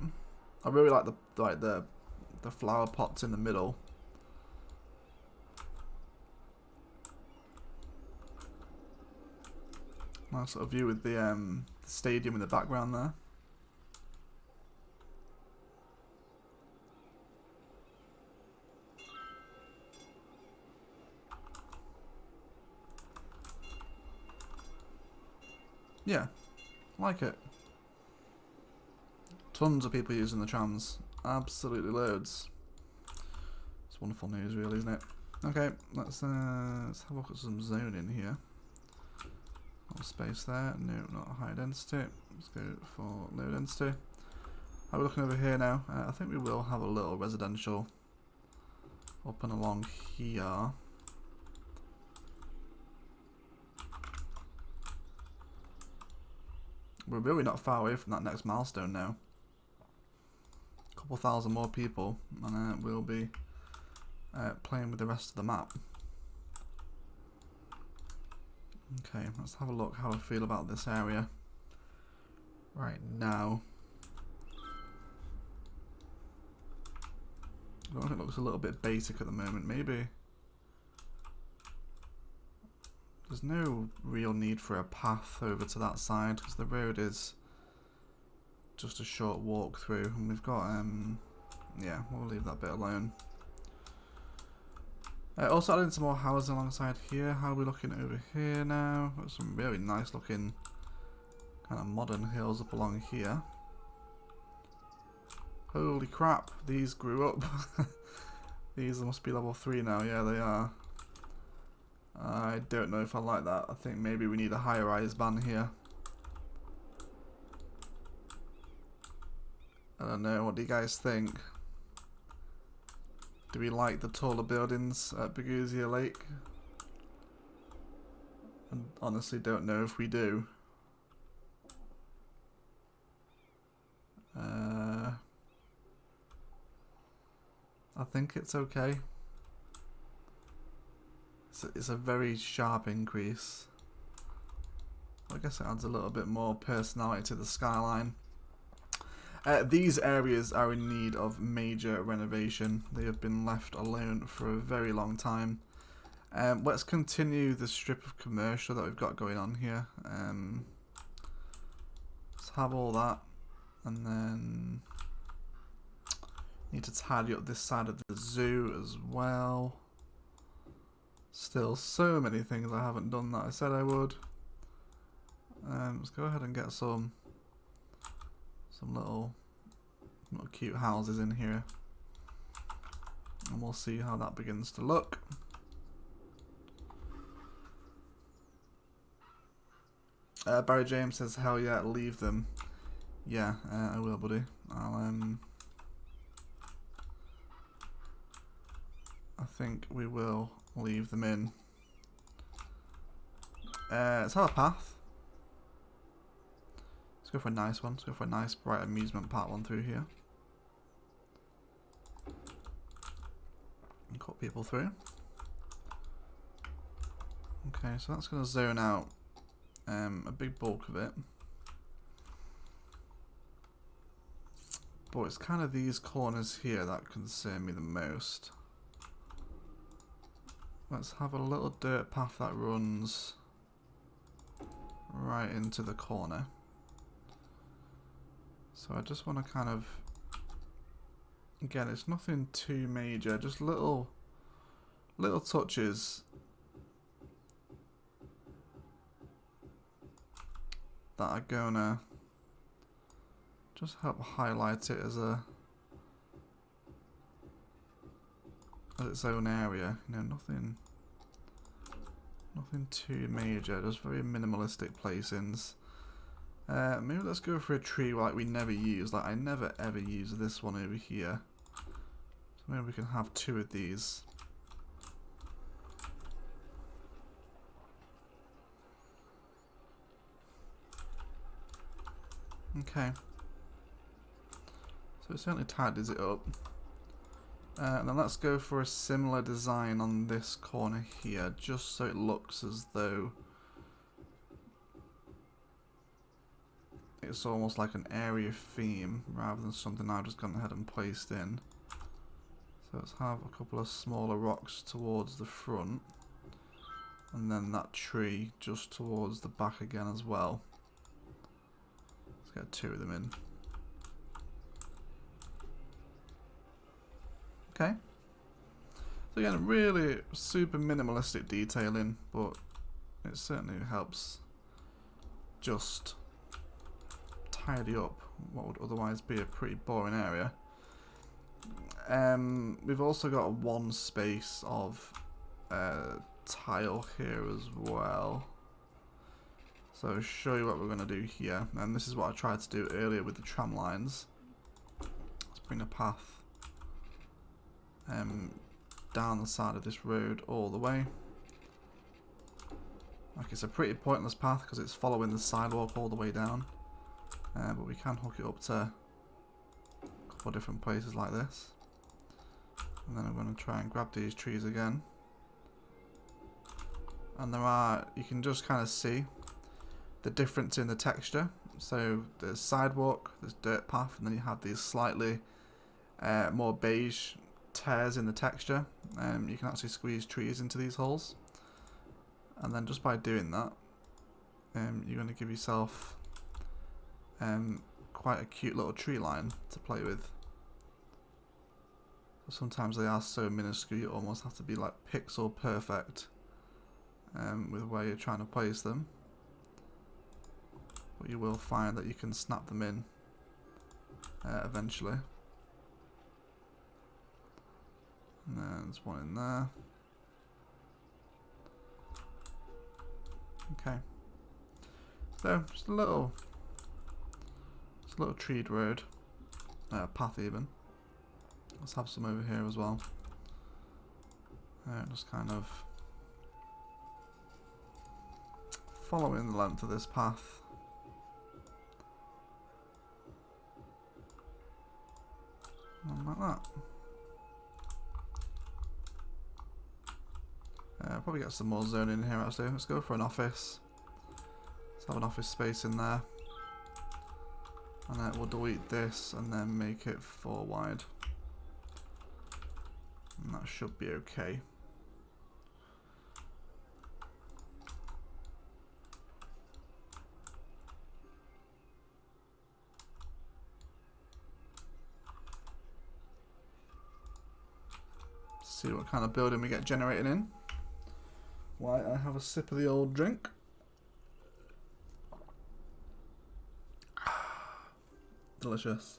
I really like the flower pots in the middle. Nice sort of view with the stadium in the background there. Yeah, like it. Tons of people using the trams. Absolutely loads. It's wonderful news, really, isn't it? Okay, let's have a look at some zoning here. No space there. No, not high density. Let's go for low density. How are we looking over here now? I think we will have a little residential up and along here. We're really not far away from that next milestone now. A couple thousand more people, and we'll be playing with the rest of the map. Okay, let's have a look how I feel about this area right now. I think it looks a little bit basic at the moment. Maybe there's no real need for a path over to that side because the road is just a short walk through, and we've got yeah, we'll leave that bit alone. Also adding some more houses alongside here. How are we looking over here now? Got some really nice looking kind of modern hills up along here. Holy crap, these grew up. These must be level 3 now. Yeah, they are. I don't know if I like that. I think maybe we need a higher rise ban here. I don't know, what do you guys think? Do we like the taller buildings at Bogusia Lake? I honestly don't know if we do. I think it's okay. It's a very sharp increase. I guess it adds a little bit more personality to the skyline. These areas are in need of major renovation. They have been left alone for a very long time. Let's continue the strip of commercial that we've got going on here. Let's have all that, and then need to tidy up this side of the zoo as well. Still so many things I haven't done that I said I would. Let's go ahead and get some little cute houses in here, and we'll see how that begins to look. Barry James says, hell yeah, leave them. Yeah, I will, buddy. I think we will leave them in. Let's have a path. Let's go for a nice one. Let's go for a nice bright amusement park one through here. And cut people through. Okay, so that's going to zone out a big bulk of it. But it's kind of these corners here that concern me the most. Let's have a little dirt path that runs right into the corner. So I just want to kind of, again, it's nothing too major, just little touches that are gonna just help highlight it as its own area. You know, nothing too major, just very minimalistic placings. Maybe let's go for a tree like we never use. Like I never ever use this one over here. So maybe we can have 2 of these. Okay. So it certainly tidies it up. And then let's go for a similar design on this corner here, just so it looks as though it's almost like an area theme rather than something I've just gone ahead and placed in. So let's have a couple of smaller rocks towards the front, and then that tree just towards the back again as well. Let's get 2 of them in. Okay. So again, really super minimalistic detailing, but it certainly helps just tidy up what would otherwise be a pretty boring area. We've also got 1 space of tile here as well. So I'll show you what we're going to do here, and this is what I tried to do earlier with the tram lines. Let's bring a path down the side of this road all the way. Like, it's a pretty pointless path because it's following the sidewalk all the way down, but we can hook it up to a couple of different places like this. And then I'm going to try and grab these trees again. And there are, you can just kind of see the difference in the texture. So there's sidewalk, there's dirt path, and then you have these slightly more beige tears in the texture. You can actually squeeze trees into these holes. And then just by doing that, you're going to give yourself quite a cute little tree line to play with. Sometimes they are so minuscule you almost have to be like pixel perfect with where you're trying to place them. But you will find that you can snap them in eventually. And then there's one in there. Okay. So just a little treed road, path even. Let's have some over here as well. Just kind of following the length of this path. And like that. Probably get some more zoning in here actually. Let's go for an office. Let's have an office space in there. And then we'll delete this and then make it 4 wide. And that should be okay. See what kind of building we get generated in. While I have a sip of the old drink. Delicious.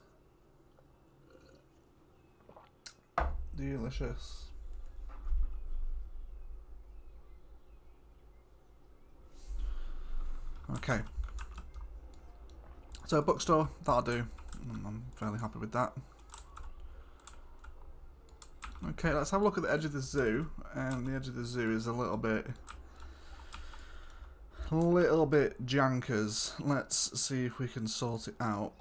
Delicious. Okay. So a bookstore, that'll do. I'm fairly happy with that. Okay, let's have a look at the edge of the zoo. And the edge of the zoo is a little bit jankers. Let's see if we can sort it out.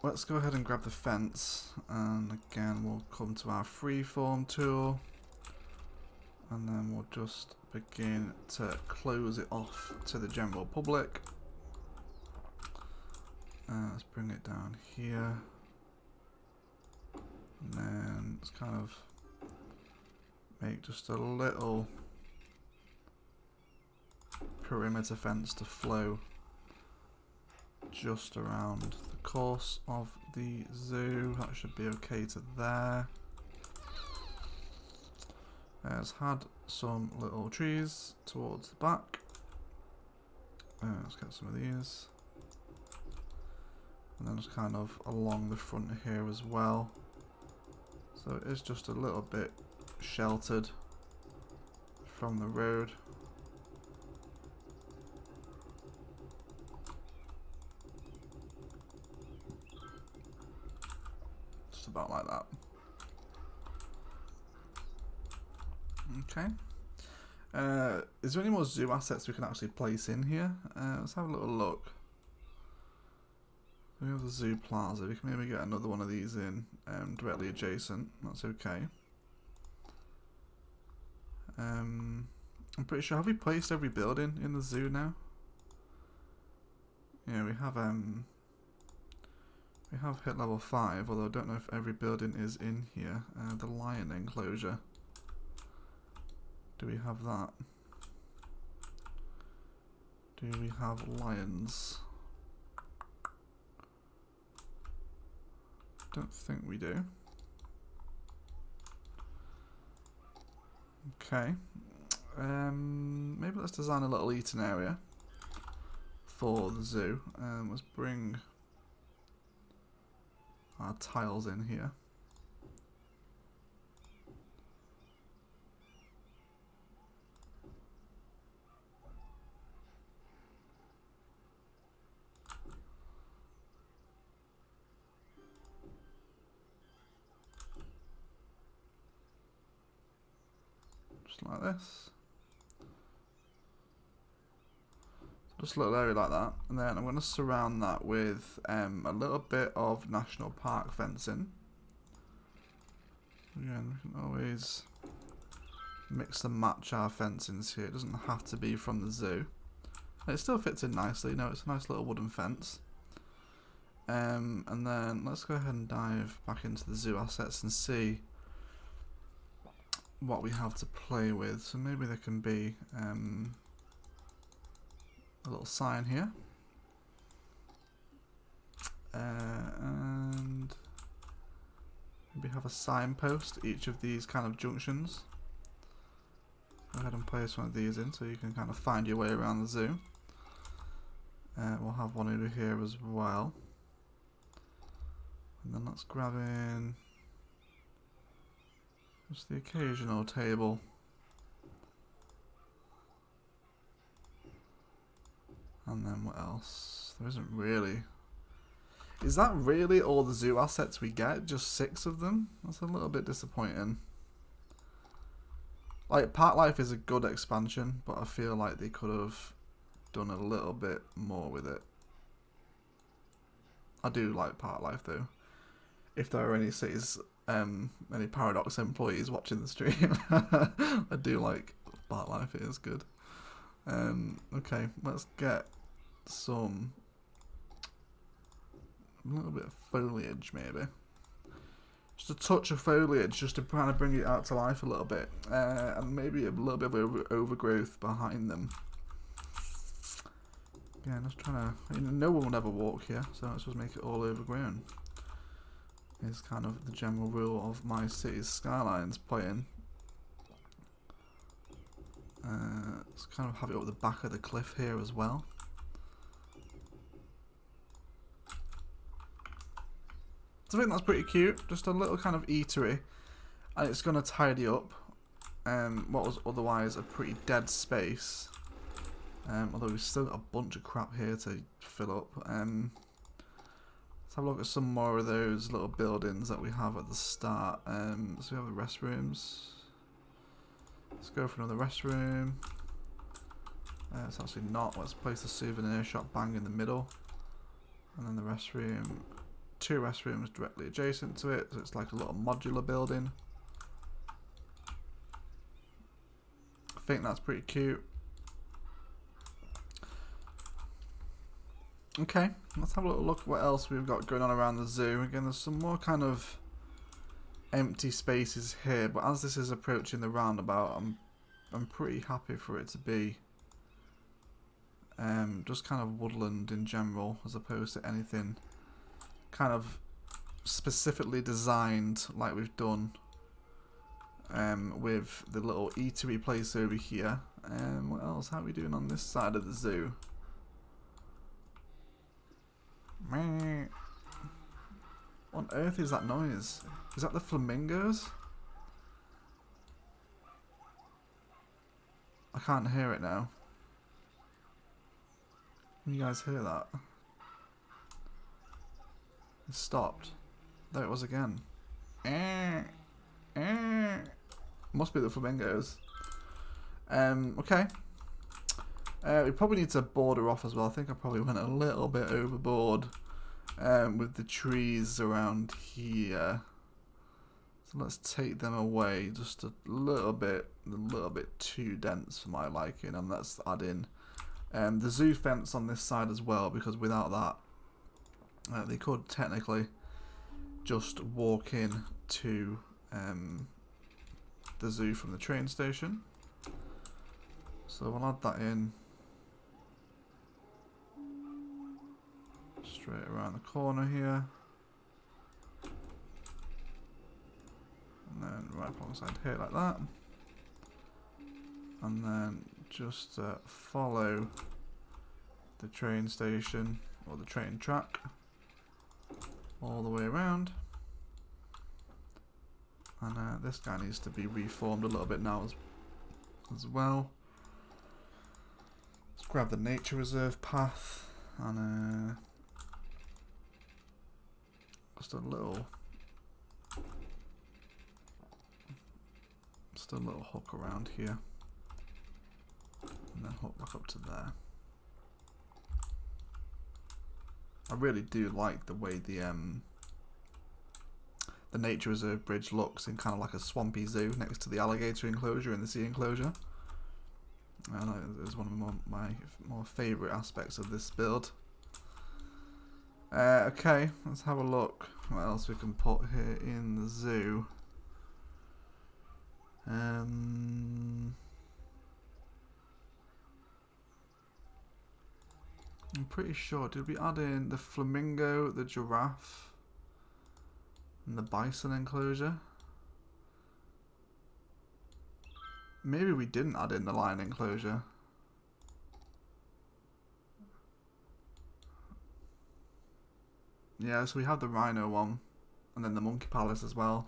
Let's go ahead and grab the fence, and again we'll come to our freeform tool, and then we'll just begin to close it off to the general public. Let's bring it down here, and then let's kind of make just a little perimeter fence to flow just around the course of the zoo. That should be okay to there. Let's had some little trees towards the back. Let's get some of these. And then just kind of along the front here as well. So it is just a little bit sheltered from the road. Just about like that. Okay. Is there any more zoo assets we can actually place in here? Let's have a little look. We have the zoo plaza. We can maybe get another one of these in directly adjacent. That's okay. I'm pretty sure. Have we placed every building in the zoo now? Yeah, we have hit level 5, although I don't know if every building is in here. The lion enclosure. Do we have that? Do we have lions? Don't think we do. Okay. Maybe let's design a little eating area for the zoo. Let's bring our tiles in here. Just like this. Just a little area like that. And then I'm going to surround that with a little bit of national park fencing. Again, we can always mix and match our fencings here. It doesn't have to be from the zoo. It still fits in nicely. You know, it's a nice little wooden fence. And then let's go ahead and dive back into the zoo assets and see what we have to play with. So maybe there can be a little sign here. And maybe have a signpost at each of these kind of junctions. Go ahead and place one of these in so you can kind of find your way around the zoo. We'll have one over here as well. And then let's grab in just the occasional table. And then what else? There isn't really. Is that really all the zoo assets we get? Just 6 of them? That's a little bit disappointing. Like, Park Life is a good expansion, but I feel like they could have done a little bit more with it. I do like Park Life though. If there are any cities, any Paradox employees watching the stream, I do like Park Life, it is good. Okay, let's get a little bit of foliage maybe. Just a touch of foliage just to kind of bring it out to life a little bit. And maybe a little bit of overgrowth behind them. Yeah, just trying to... no one would ever walk here, so let's just make it all overgrown. Is kind of the general rule of my city's Skylines playing. Let's kind of have it up the back of the cliff here as well. So I think that's pretty cute. Just a little kind of eatery. And it's going to tidy up what was otherwise a pretty dead space. Although we've still got a bunch of crap here to fill up. Let's have a look at some more of those little buildings that we have at the start. So we have the restrooms. Let's go for another restroom. It's actually not. Let's place the souvenir shop bang in the middle. And then the restroom. 2 restrooms directly adjacent to it. So it's like a little modular building. I think that's pretty cute. Okay, let's have a little look at what else we've got going on around the zoo. Again, there's some more kind of empty spaces here, but as this is approaching the roundabout, I'm pretty happy for it to be just kind of woodland in general, as opposed to anything kind of specifically designed like we've done with the little eatery place over here. What else? How are we doing on this side of the zoo? What on earth is that noise? Is that the flamingos? I can't hear it now. Can you guys hear that? It stopped. There it was again. Must be the flamingos. Okay. We probably need to border off as well. I think I probably went a little bit overboard with the trees around here. So let's take them away just a little bit too dense for my liking, and let's add in The zoo fence on this side as well, because without that, they could technically just walk in to the zoo from the train station. So we'll add that in straight around the corner here. And then right alongside here like that. And then just follow the train station or the train track all the way around. And this guy needs to be reformed a little bit now as well. Let's grab the nature reserve path and just a little hook around here, and then hook back up to there. I really do like the way the nature reserve bridge looks in kind of like a swampy zoo next to the alligator enclosure and the sea enclosure. I know it's one of my more favourite aspects of this build. Okay, let's have a look what else we can put here in the zoo. I'm pretty sure, did we add in the flamingo, the giraffe, and the bison enclosure? Maybe we didn't add in the lion enclosure. Yeah, so we have the rhino one, and then the monkey palace as well.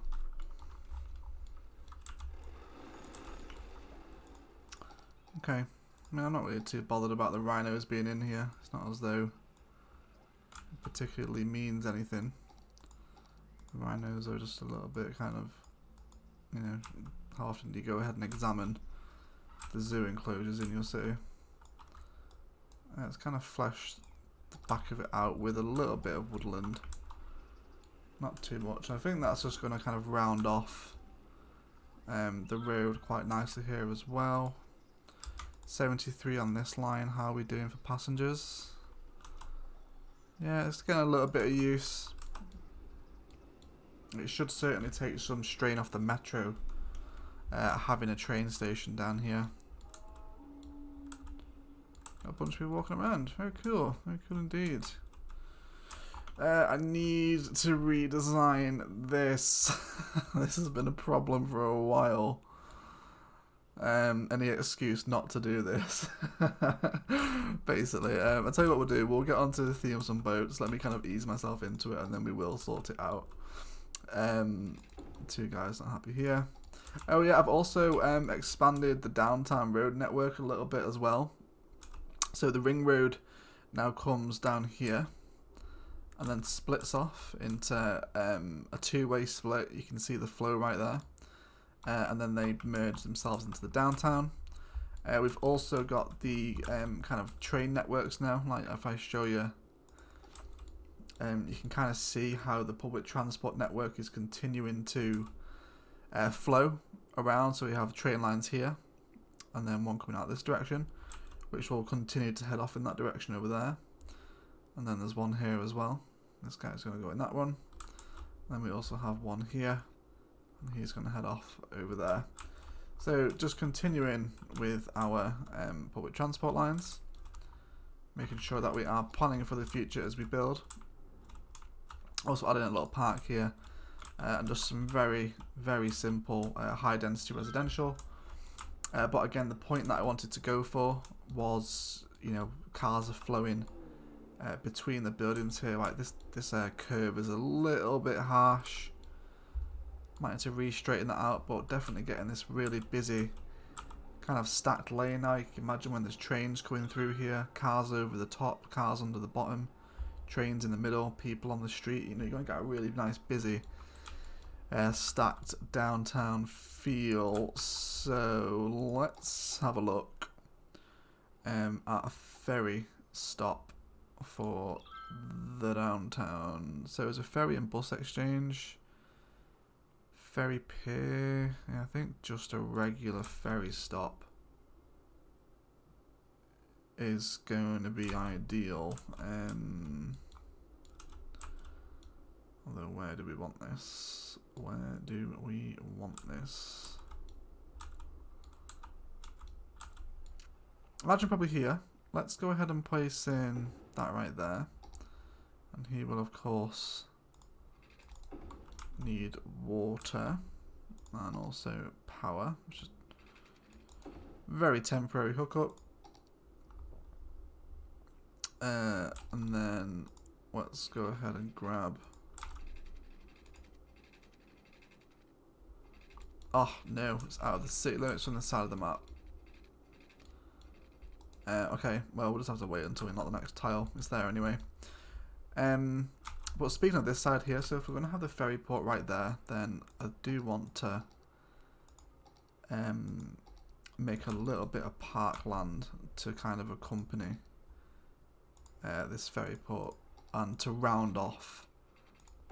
Okay, I mean, I'm not really too bothered about the rhinos being in here. It's not as though it particularly means anything. The rhinos are just a little bit kind of, you know, how often do you go ahead and examine the zoo enclosures in your city? It's kind of fleshed the back of it out with a little bit of woodland. Not too much. I think that's just going to kind of round off the road quite nicely here as well. 73 on this line. How are we doing for passengers? Yeah, it's getting a little bit of use. It should certainly take some strain off the metro having a train station down here. Got a bunch of people walking around. Very cool. Very cool indeed. I need to redesign this. This has been a problem for a while. Any excuse not to do this. Basically, I'll tell you what we'll do. We'll get onto the theme of some boats. Let me kind of ease myself into it, and then we will sort it out. Two guys not happy here. Oh yeah, I've also expanded the downtown road network a little bit as well. So the ring road now comes down here and then splits off into a two-way split. You can see the flow right there. And then they merge themselves into the downtown. We've also got the kind of train networks now. Like if I show you, you can kind of see how the public transport network is continuing to flow around. So we have train lines here, and then one coming out this direction, which will continue to head off in that direction over there. And then there's one here as well. This guy's going to go in that one. Then we also have one here, and he's going to head off over there. So just continuing with our public transport lines, making sure that we are planning for the future as we build. Also adding a little park here, and just some very, very simple high density residential. But again, the point that I wanted to go for was, you know, cars are flowing between the buildings here. Like this curve is a little bit harsh. Might need to re-straighten that out, but definitely getting this really busy kind of stacked lane now. You can imagine when there's trains coming through here, cars over the top, cars under the bottom, trains in the middle, people on the street. You know, you're going to get a really nice busy stacked downtown feel. So let's have a look at a ferry stop for the downtown. So there's a ferry and bus exchange. Ferry pier, yeah, I think just a regular ferry stop is going to be ideal. Although, where do we want this? Where do we want this? Imagine probably here. Let's go ahead and place in that right there. And he will, of course, need water and also power, which is very temporary hookup. And then let's go ahead and grab. Oh no, it's out of the city limits on the side of the map. Okay, well we'll just have to wait until we knock the next tile. It's there anyway. But speaking of this side here, so if we're going to have the ferry port right there, then I do want to make a little bit of parkland to kind of accompany this ferry port and to round off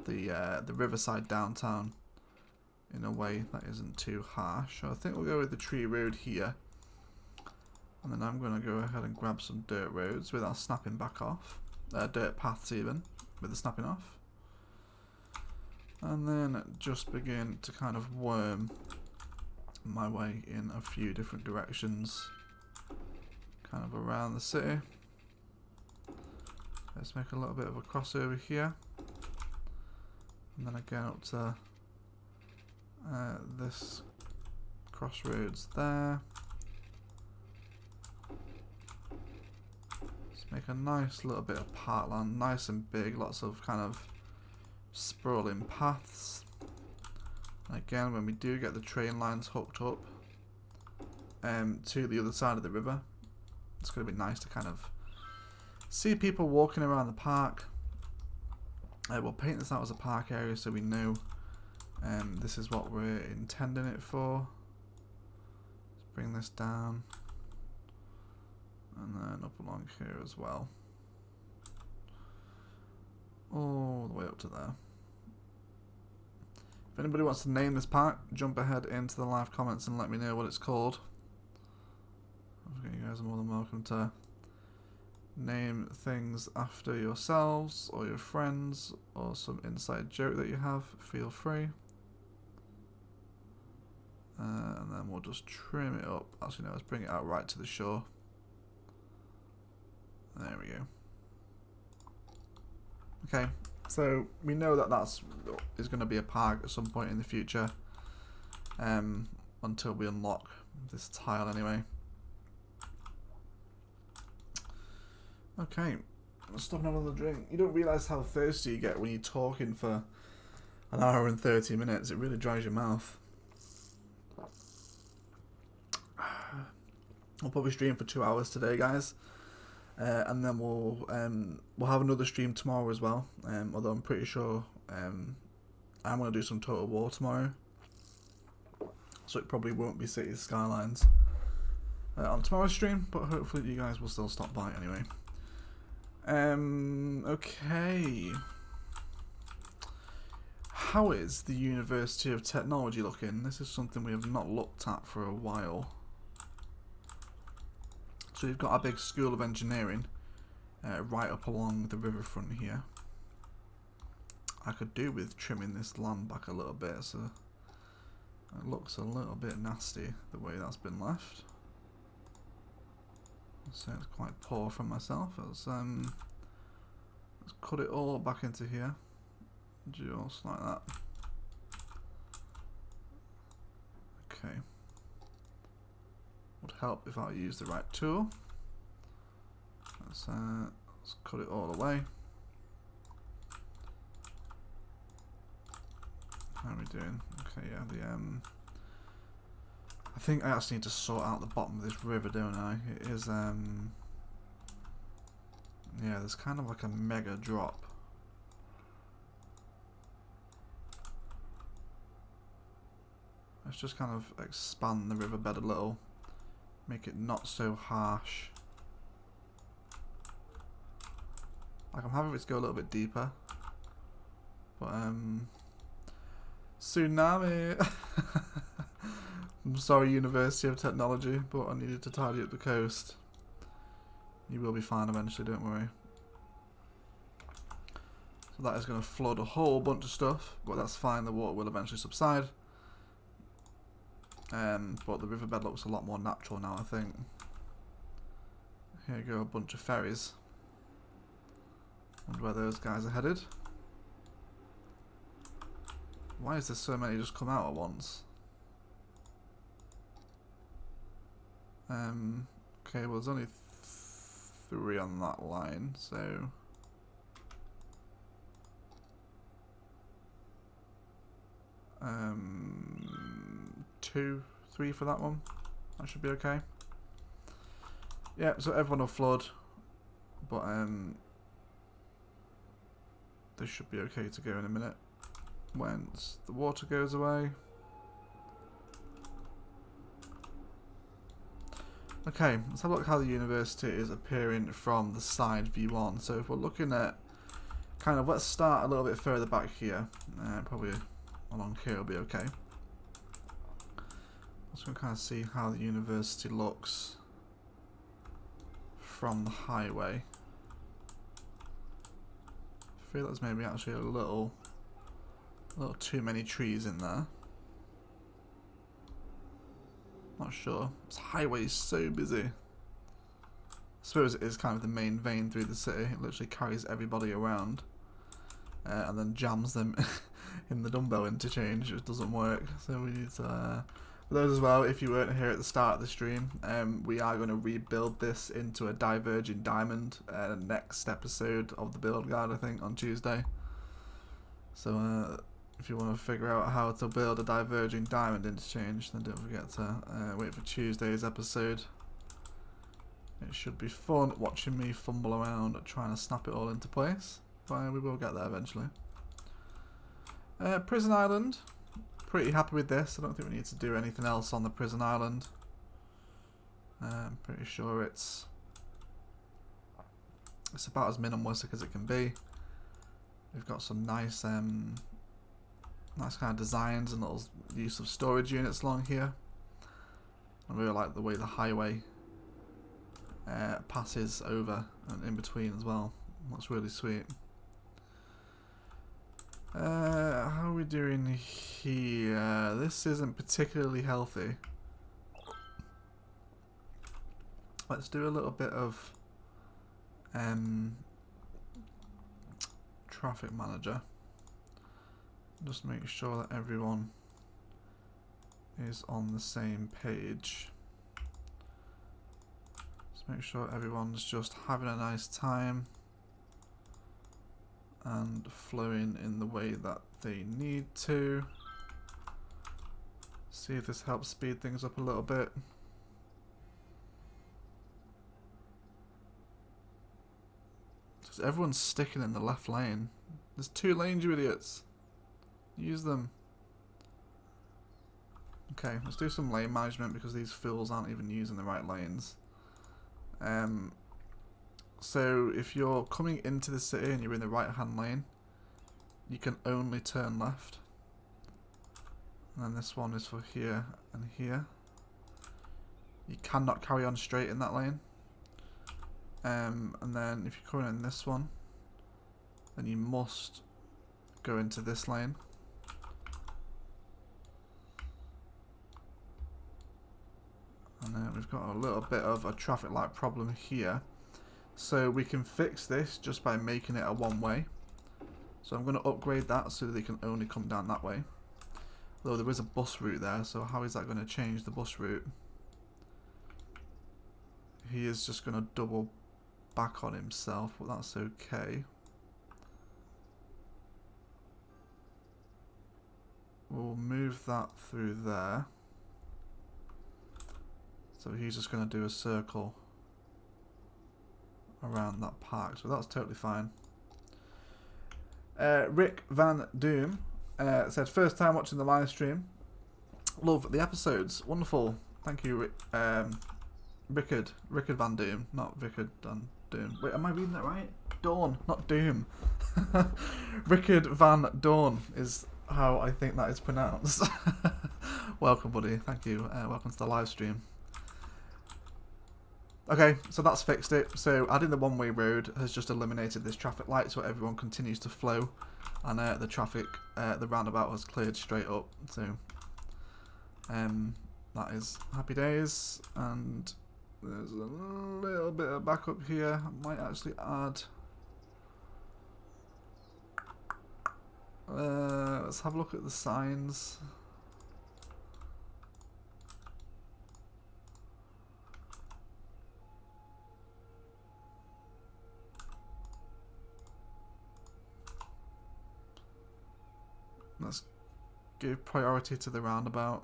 the riverside downtown in a way that isn't too harsh. So I think we'll go with the tree road here, and then I'm going to go ahead and grab some dirt roads without snapping back off, dirt paths even with the snapping off, and then just begin to kind of worm my way in a few different directions kind of around the city. Let's make a little bit of a crossover here, and then again up to this crossroads there. Let's make a nice little bit of parkland, nice and big, lots of kind of sprawling paths. And again, when we do get the train lines hooked up to the other side of the river, it's going to be nice to kind of see people walking around the park. We'll paint this out as a park area so we know this is what we're intending it for. Let's bring this down and then up along here as well, all the way up to there. If anybody wants to name this park, jump ahead into the live comments and let me know what it's called. You guys are more than welcome to name things after yourselves or your friends or some inside joke that you have. Feel free. And then we'll just trim it up. Actually, no, let's bring it out right to the shore. There we go. Okay, so we know that is going to be a park at some point in the future. Until we unlock this tile anyway. Okay, let's stop and have another drink. You don't realise how thirsty you get when you're talking for an hour and 30 minutes. It really dries your mouth. I'll probably stream for 2 hours today, guys, and then we'll have another stream tomorrow as well. Although I'm pretty sure I'm going to do some Total War tomorrow, so it probably won't be City Skylines on tomorrow's stream. But hopefully you guys will still stop by anyway. Okay. How is the University of Technology looking? This is something we have not looked at for a while. So we've got our big School of Engineering right up along the riverfront here. I could do with trimming this land back a little bit, so it looks a little bit nasty the way that's been left. So it's quite poor from myself. Let's cut it all back into here, just like that. Okay. Would help if I use the right tool. Let's cut it all away. How are we doing? Okay, yeah. I think I actually need to sort out the bottom of this river, don't I? It is, yeah, there's kind of like a mega drop. Let's just kind of expand the riverbed a little, make it not so harsh. Like, I'm happy if it's go a little bit deeper, but tsunami. I'm sorry, University of Technology, but I needed to tidy up the coast. You will be fine eventually, don't worry. So that is going to flood a whole bunch of stuff, but that's fine, the water will eventually subside. But the riverbed looks a lot more natural now, I think. Here go a bunch of ferries. Wonder where those guys are headed. Why is there so many just come out at once? Okay, well there's only 3 on that line, so... 2, 3 for that one. That should be okay. Yeah, so everyone will flood, but they should be okay to go in a minute once the water goes away. Okay, let's have a look how the university is appearing from the side view on. So if we're looking at kind of, let's start a little bit further back here. Probably along here will be okay. Just going to kind of see how the university looks from the highway. I feel there's maybe actually a little too many trees in there. Not sure. This highway is so busy. I suppose it is kind of the main vein through the city. It literally carries everybody around and then jams them in the dumbbell interchange, which doesn't work. So we need to... for those as well, if you weren't here at the start of the stream, we are going to rebuild this into a diverging diamond next episode of the build guide, I think, on Tuesday. So if you want to figure out how to build a diverging diamond interchange, then don't forget to wait for Tuesday's episode. It should be fun watching me fumble around trying to snap it all into place, but we will get there eventually. Prison Island. Pretty happy with this. I don't think we need to do anything else on the prison island. I'm pretty sure it's about as minimalistic as it can be. We've got some nice kind of designs and little use of storage units along here. I really like the way the highway passes over and in between as well. Looks really sweet. How are we doing here? This isn't particularly healthy. Let's do a little bit of traffic manager. Just make sure that everyone is on the same page. Just make sure everyone's just having a nice time and flowing in the way that they need to. See if this helps speed things up a little bit. Because everyone's sticking in the left lane. There's 2 lanes, you idiots. Use them. Okay, let's do some lane management because these fools aren't even using the right lanes. So if you're coming into the city and you're in the right hand lane, you can only turn left. And then this one is for here and here. You cannot carry on straight in that lane. And then if you're coming in this one, then you must go into this lane. And then we've got a little bit of a traffic light problem here. So we can fix this just by making it a one-way. So I'm going to upgrade that so that they can only come down that way. Though there is a bus route there, so how is that going to change the bus route? He is just going to double back on himself, but that's okay. We'll move that through there. So he's just going to do a circle around that park, so that's totally fine. Rick Van Doom said, first time watching the live stream. Love the episodes. Wonderful. Thank you, Rickard Van Doom, not Rickard Van Doom. Wait, am I reading that right? Dawn, not Doom. Rickard Van Dawn is how I think that is pronounced. Welcome, buddy. Thank you. Welcome to the live stream. Okay, so that's fixed it. So adding the one-way road has just eliminated this traffic light, so everyone continues to flow, and the traffic, the roundabout has cleared straight up. So that is happy days. And there's a little bit of backup here. I might actually add. Let's have a look at the signs. Let's give priority to the roundabout.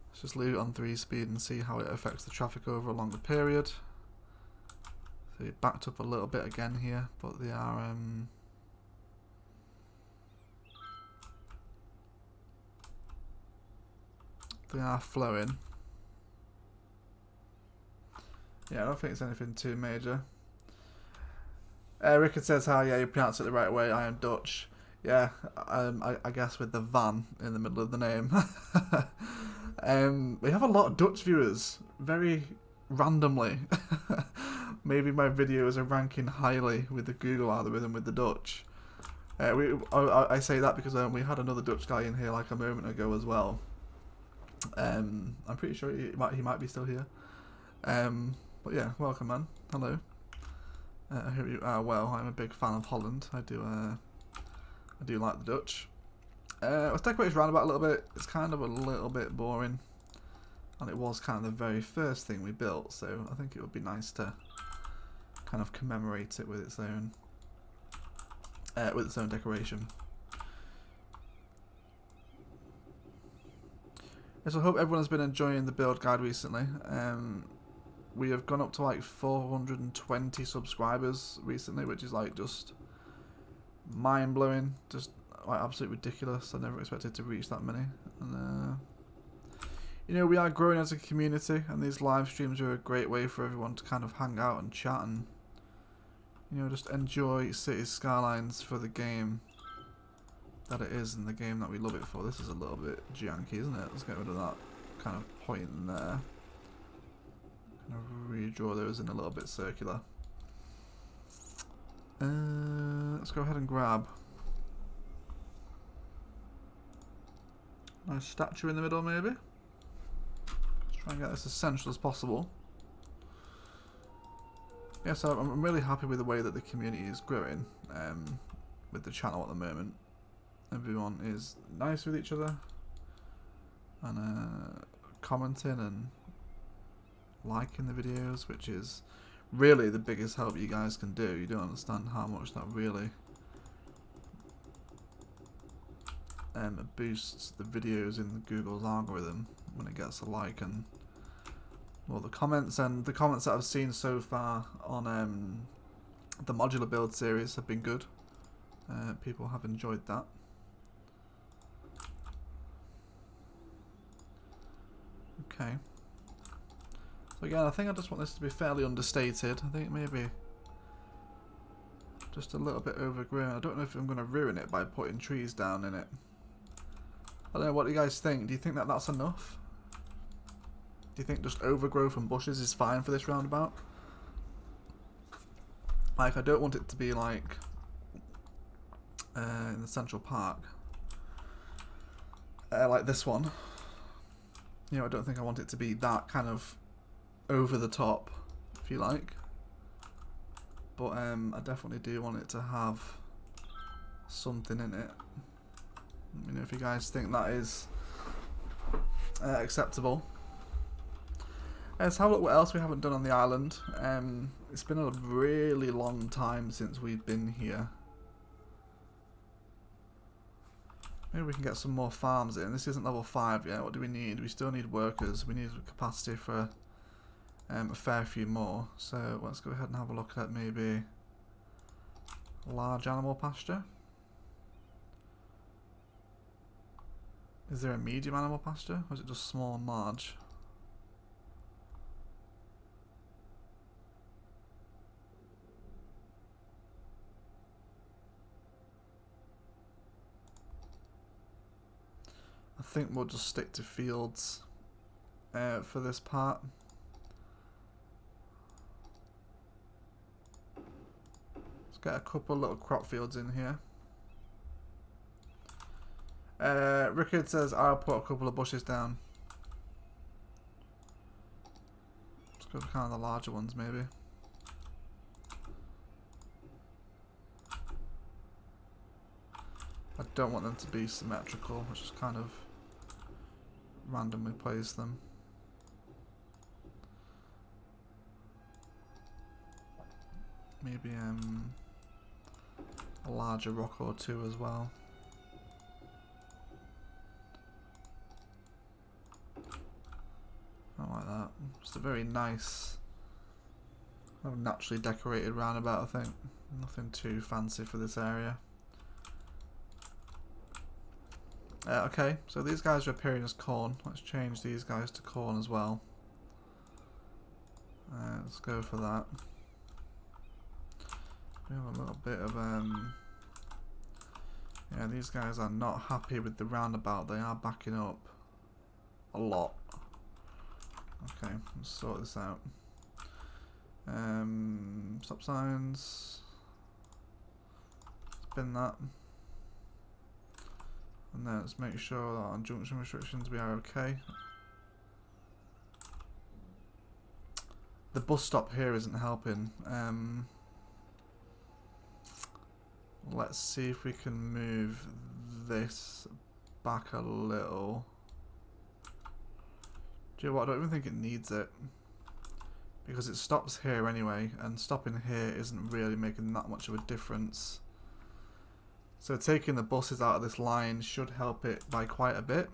Let's just leave it on 3 speed and see how it affects the traffic over a longer period. So it backed up a little bit again here, but they are flowing. Yeah, I don't think it's anything too major. Rickard says, "How? Yeah, you pronounce it the right way. I am Dutch." Yeah, I guess with the van in the middle of the name. We have a lot of Dutch viewers, very randomly. Maybe my videos are ranking highly with the Google algorithm with the Dutch. I say that because we had another Dutch guy in here like a moment ago as well. I'm pretty sure he might be still here. But yeah, welcome, man. Hello. I hope you are well. I'm a big fan of Holland. I do like the Dutch. Let's decorate this roundabout a little bit. It's kind of a little bit boring, and it was kind of the very first thing we built, so I think it would be nice to kind of commemorate it with its own decoration. Yes, I hope everyone has been enjoying the build guide recently. We have gone up to like 420 subscribers recently, which is like just mind-blowing, just like absolutely ridiculous. I never expected to reach that many. And you know, we are growing as a community, and these live streams are a great way for everyone to kind of hang out and chat and, you know, just enjoy Cities Skylines for the game that it is and the game that we love it for. This is a little bit janky, isn't it? Let's get rid of that kind of point in there. Kind of redraw those in a little bit circular. Let's go ahead and grab a nice statue in the middle, maybe. Let's try and get this as central as possible. Yeah, so I'm really happy with the way that the community is growing with the channel at the moment. Everyone is nice with each other and commenting and liking the videos, which is really the biggest help you guys can do. You don't understand how much that really boosts the videos in Google's algorithm when it gets a like. And well, the comments that I've seen so far on the modular build series have been good. People have enjoyed that. Okay. So again, I think I just want this to be fairly understated. I think maybe just a little bit overgrown. I don't know if I'm going to ruin it by putting trees down in it. I don't know, what do you guys think? Do you think that that's enough? Do you think just overgrowth and bushes is fine for this roundabout? Like, I don't want it to be like in the Central Park. Like this one. You know, I don't think I want it to be that kind of over the top, if you like. But I definitely do want it to have something in it. You know, if you guys think that is acceptable. Let's have a look what else we haven't done on the island. It's been a really long time since we've been here. Maybe we can get some more farms in. This isn't level 5 yet. What do we need? We still need workers. We need capacity for a fair few more. So let's go ahead and have a look at maybe large animal pasture. Is there a medium animal pasture, or is it just small and large? think we'll just stick to fields for this part. Let's get a couple little crop fields in here. Rickard says I'll put a couple of bushes down. Let's go for kind of the larger ones maybe. I don't want them to be symmetrical, which is kind of randomly place them. Maybe a larger rock or two as well. I like that. Just a very nice, naturally decorated roundabout, I think. Nothing too fancy for this area. Okay, so these guys are appearing as corn. Let's change these guys to corn as well. Let's go for that. We have a little bit of yeah, these guys are not happy with the roundabout. They are backing up a lot. Okay, let's sort this out. Stop signs. Spin that. And then let's make sure that on junction restrictions we are okay. The bus stop here isn't helping. Let's see if we can move this back a little. Do you know what? I don't even think it needs it. Because it stops here anyway, and stopping here isn't really making that much of a difference. So taking the buses out of this line should help it by quite a bit.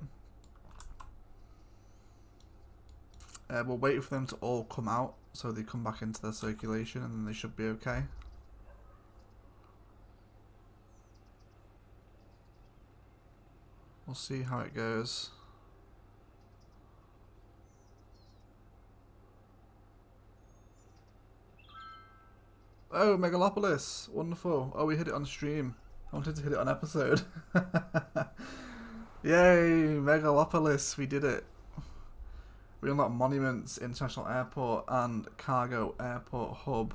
We'll wait for them to all come out so they come back into their circulation, and then they should be okay. We'll see how it goes. Oh, Megalopolis! Wonderful. Oh, we hit it on stream. I wanted to hit it on episode. Yay, Megalopolis, we did it. We unlocked Monuments, International Airport and Cargo Airport Hub.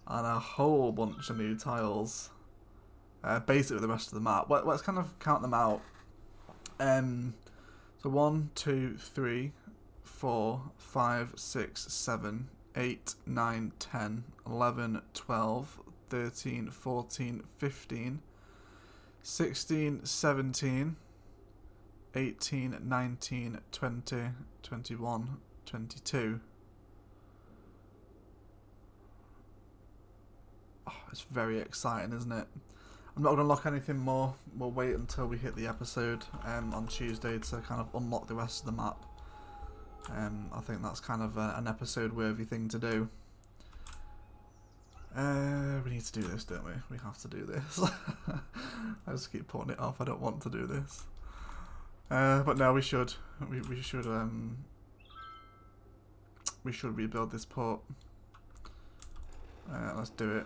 And a whole bunch of new tiles. Basically the rest of the map. Let's kind of count them out. So 1, 2, 3, 4, 5, 6, 7, 8, 9, 10, 11, 12, 13, 14, 15, 16, 17, 18, 19, 20, 21, 22. Oh, it's very exciting, isn't it? I'm not going to unlock anything more. We'll wait until we hit the episode on Tuesday to kind of unlock the rest of the map. I think that's kind of an episode worthy thing to do. We need to do this, don't we? We have to do this. I just keep putting it off. I don't want to do this. But no, we should. We should rebuild this port. Let's do it.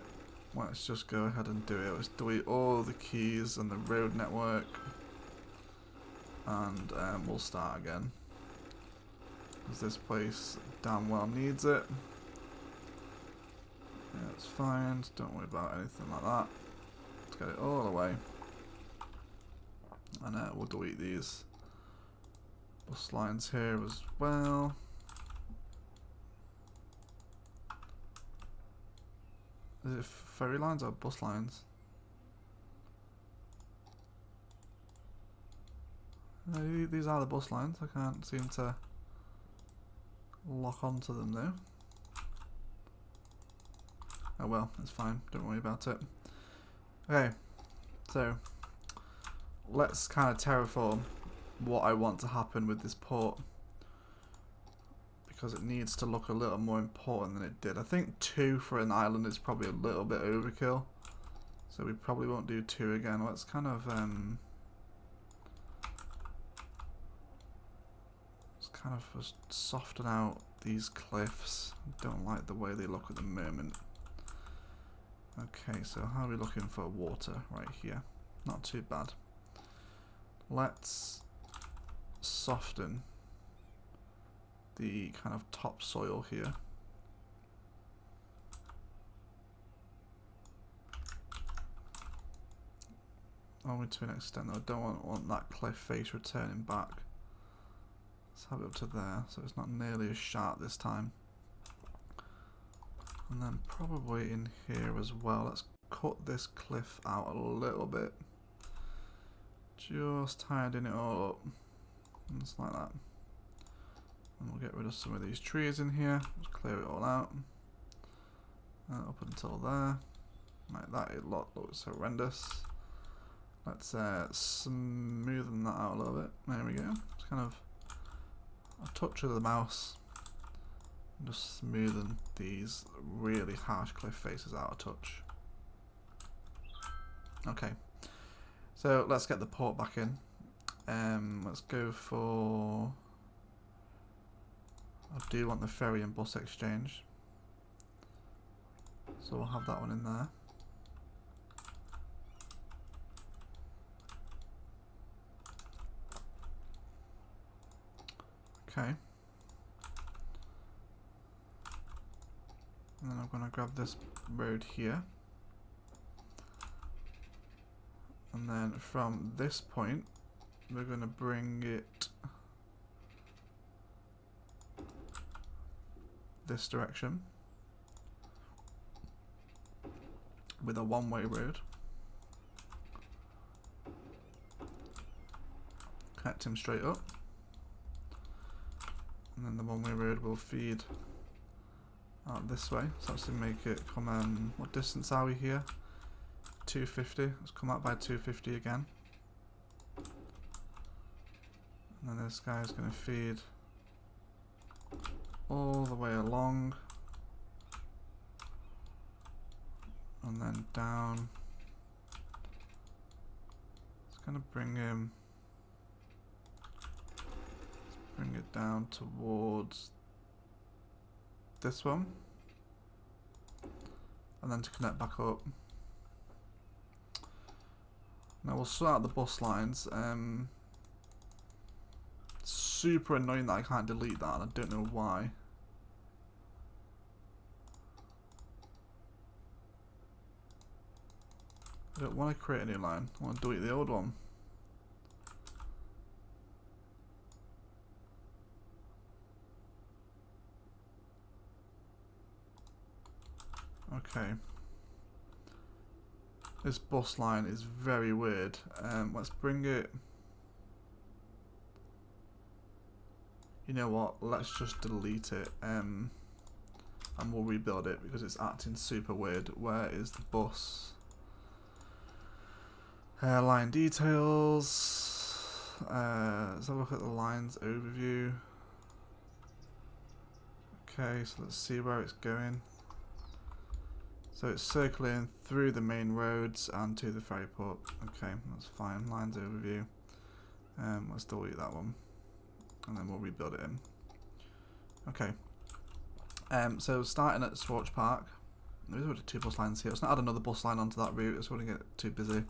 Let's just go ahead and do it. Let's delete all the keys and the road network. And we'll start again. Because this place damn well needs it. Yeah, it's fine. Don't worry about anything like that. Let's get it all away. And we'll delete these bus lines here as well. Is it ferry lines or bus lines? No, these are the bus lines. I can't seem to lock onto them though. Oh well, it's fine. Don't worry about it. Okay, so let's kind of terraform what I want to happen with this port. Because it needs to look a little more important than it did. I think 2 for an island is probably a little bit overkill. So we probably won't do 2 again. Let's kind of just soften out these cliffs. Don't like the way they look at the moment. Okay, so how are we looking for water? Right here. Not too bad. Let's soften the kind of topsoil here. Only to an extent though. I don't want that cliff face returning back. Let's have it up to there so it's not nearly as sharp this time. And then probably in here as well. Let's cut this cliff out a little bit. Just tidying it all up. Just like that. And we'll get rid of some of these trees in here. Just clear it all out. Up until there. Like that, it looks horrendous. Let's smoothen that out a little bit. There we go. Just kind of a touch of the mouse. And just smoothen these really harsh cliff faces out a touch. Okay. So let's get the port back in. Let's go for... I do want the ferry and bus exchange. So we'll have that one in there. Okay. And then I'm going to grab this road here. And then from this point, we're going to bring it this direction with a one-way road. Connect him straight up. And then the one-way road will feed out this way. So actually make it come, what distance are we here? 250. Let's come out by 250 again. And then this guy is going to feed all the way along. And then down. It's going to bring him... bring it down towards this one, and then to connect back up. Now we'll sort out the bus lines. Super annoying that I can't delete that, and I don't know why. I don't want to create a new line, I want to delete the old one. Okay. This bus line is very weird. Let's bring it... You know what? Let's just delete it. And we'll rebuild it because it's acting super weird. Where is the bus? Line details. Let's have a look at the lines overview. Okay, so let's see where it's going. So it's circling through the main roads and to the ferry port. Okay, that's fine. Lines overview. Let's delete that one. And then we'll rebuild it in. Okay. So starting at Swartz Park. There's already 2 bus lines here. Let's not add another bus line onto that route. It's going to get too busy.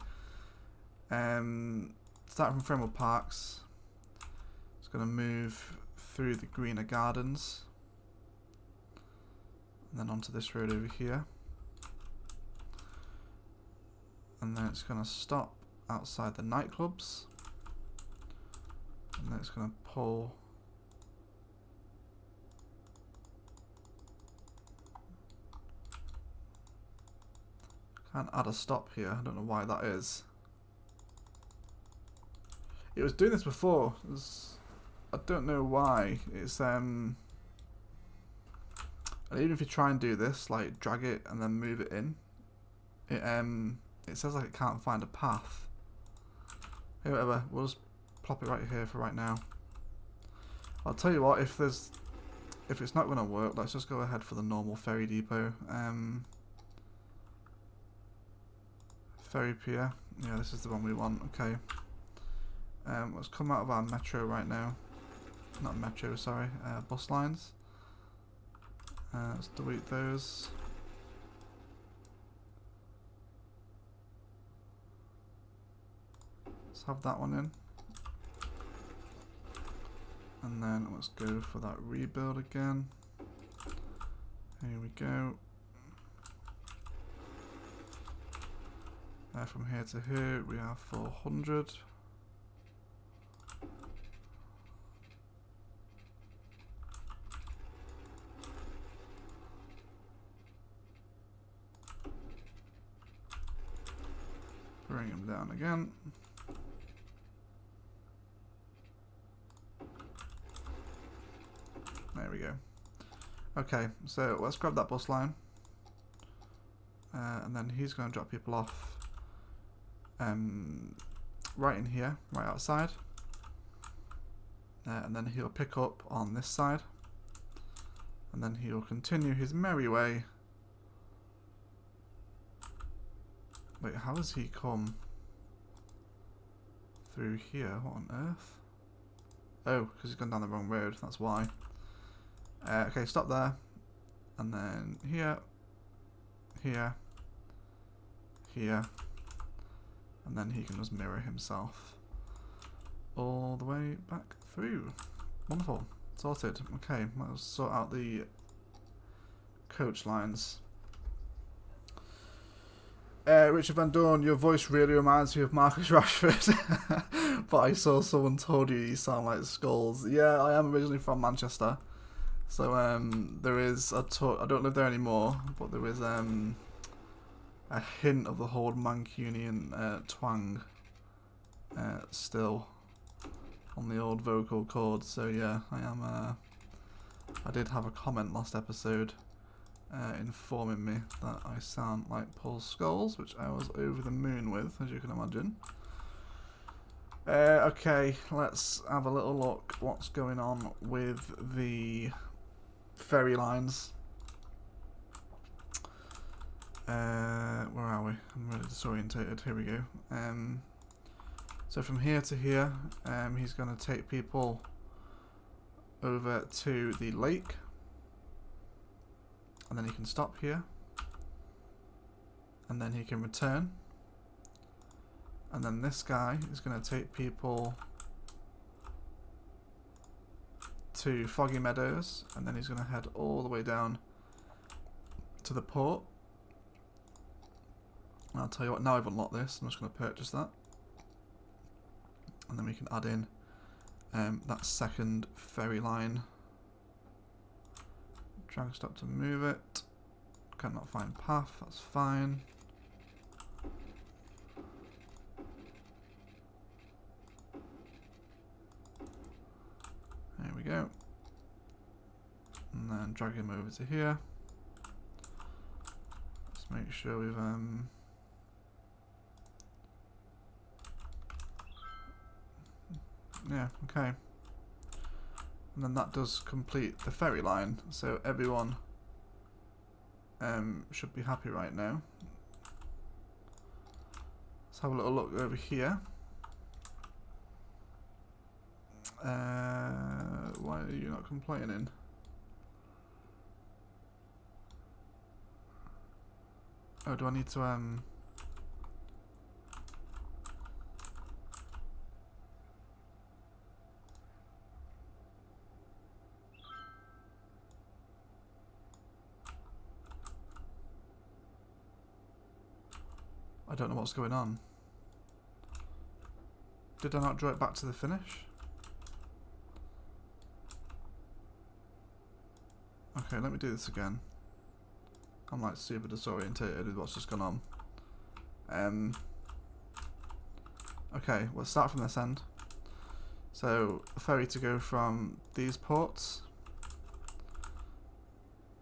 Starting from Framewood Parks. It's going to move through the Greener Gardens. And then onto this road over here. And then it's going to stop outside the nightclubs. And then it's going to pull can't add a stop here. I don't know why that is. It was doing this before. I don't know why. It's and even if you try and do this, like drag it and then move it in, it says like it can't find a path. Hey, whatever, we'll just plop it right here for right now. I'll tell you what, if it's not going to work, let's just go ahead for the normal ferry depot. Ferry pier, yeah, this is the one we want. Okay. Let's come out of our metro right now. Not metro, sorry, bus lines. Let's delete those. Let's have that one in. And then let's go for that rebuild again. Here we go. From here to here we have 400. Bring him down again. There we go. Okay, so let's grab that bus line. And then he's going to drop people off right in here, right outside. And then he'll pick up on this side. And then he'll continue his merry way. Wait, how has he come through here? What on earth? Oh, because he's gone down the wrong road, that's why. Okay, stop there. And then here, here, here. And then he can just mirror himself all the way back through. Wonderful. Sorted. Okay, let's sort out the coach lines. Richard Van Dorn, your voice really reminds me of Marcus Rashford. But I saw someone told you sound like Skulls. Yeah, I am originally from Manchester. So there is I don't live there anymore, but there is a hint of the whole Mancunian twang still on the old vocal cords. So yeah, I did have a comment last episode informing me that I sound like Paul Scholes, which I was over the moon with, as you can imagine. Okay, let's have a little look what's going on with the ferry lines. Where are we? I'm really disorientated. Here we go. So from here to here, he's going to take people over to the lake. And then he can stop here. And then he can return. And then this guy is going to take people to Foggy Meadows. And then he's going to head all the way down to the port. And I'll tell you what, now I've unlocked this, I'm just going to purchase that. And then we can add in that second ferry line. Drag stop to move it. Cannot find path, that's fine. There we go. And then drag him over to here. Let's make sure we've yeah, okay. And then that does complete the ferry line, so everyone should be happy right now. Let's have a little look over here. Why are you not complaining? Oh, do I need to I don't know what's going on. Did I not draw it back to the finish? Okay, let me do this again. I'm like super disorientated with what's just gone on. Okay, we'll start from this end. So, a ferry to go from these ports,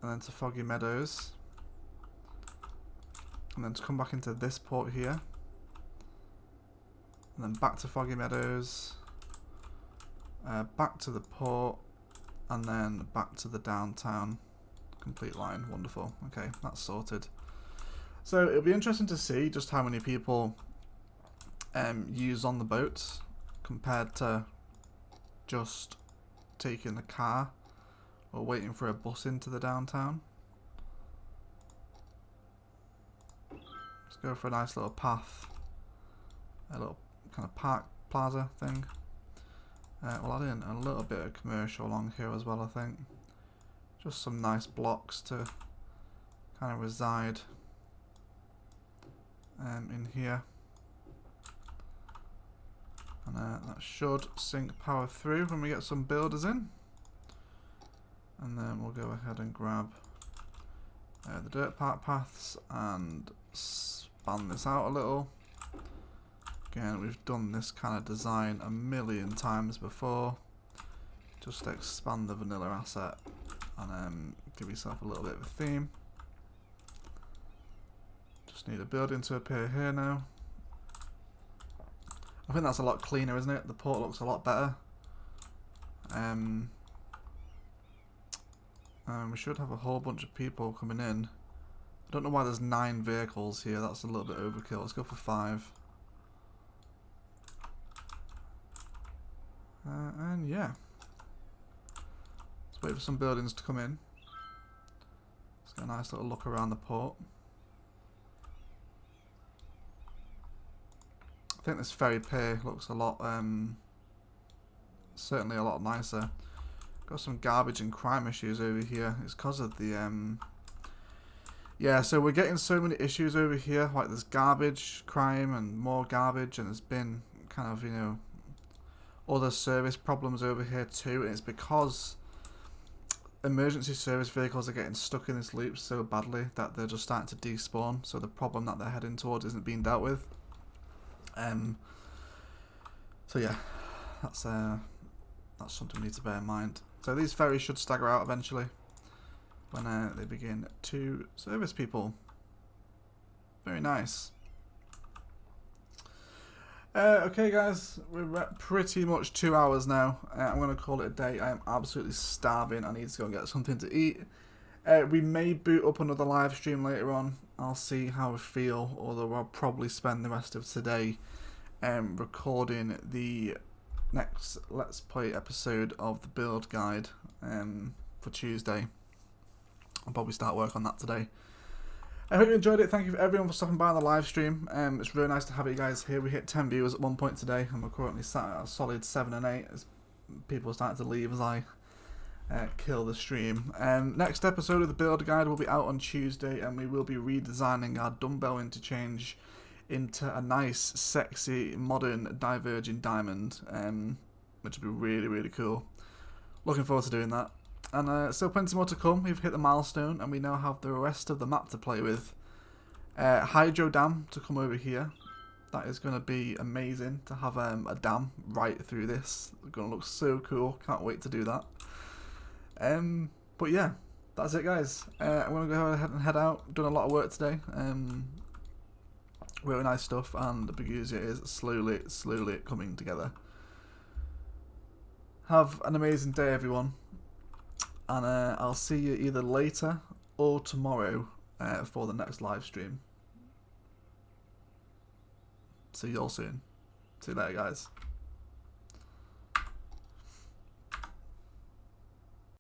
and then to Foggy Meadows, and then to come back into this port here, and then back to Foggy Meadows, back to the port, and then back to the downtown complete line. Wonderful. Okay, that's sorted. So it'll be interesting to see just how many people use on the boats compared to just taking the car or waiting for a bus into the downtown. Let's go for a nice little path, a little kind of park plaza thing. We'll add in a little bit of commercial along here as well, I think. Just some nice blocks to kind of reside in here. And that should sync power through when we get some builders in. And then we'll go ahead and grab the dirt park paths and span this out a little. Again, we've done this kind of design a million times before. Just expand the vanilla asset and give yourself a little bit of a theme. Just need a building to appear here now. I think that's a lot cleaner, isn't it? The port looks a lot better. We should have a whole bunch of people coming in. I don't know why there's 9 vehicles here. That's a little bit overkill. Let's go for 5. And yeah. Let's wait for some buildings to come in. Let's get a nice little look around the port. I think this ferry pier looks a lot, certainly a lot nicer. Got some garbage and crime issues over here. It's because of the, yeah, so we're getting so many issues over here. Like there's garbage, crime, and more garbage, and there's been kind of, you know, other service problems over here too. And it's because emergency service vehicles are getting stuck in this loop so badly that they're just starting to despawn. So the problem that they're heading towards isn't being dealt with. So yeah, that's something we need to bear in mind. So these ferries should stagger out eventually when they begin to service people. Very nice. Okay guys, we're at pretty much 2 hours now. I'm going to call it a day. I am absolutely starving. I need to go and get something to eat. We may boot up another live stream later on. I'll see how I feel, although I'll probably spend the rest of today recording the next Let's Play episode of the build guide for Tuesday. I'll probably start work on that today. I hope you enjoyed it. Thank you everyone for stopping by on the live stream. It's really nice to have you guys here. We hit 10 viewers at one point today, and we're currently sat at a solid 7 and 8 as people are starting to leave as I kill the stream. Next episode of the build guide will be out on Tuesday, and we will be redesigning our dumbbell interchange into a nice, sexy, modern diverging diamond, which will be really, really cool. Looking forward to doing that. And still plenty more to come. We've hit the milestone, and we now have the rest of the map to play with. Hydro dam to come over here. That is going to be amazing to have a dam right through this. It's going to look so cool. Can't wait to do that. But yeah, that's it guys. I'm going to go ahead and head out. Done a lot of work today. Really nice stuff, and the Buguzia is slowly coming together. Have an amazing day everyone, and I'll see you either later or tomorrow for the next live stream. See you all soon. See you later guys.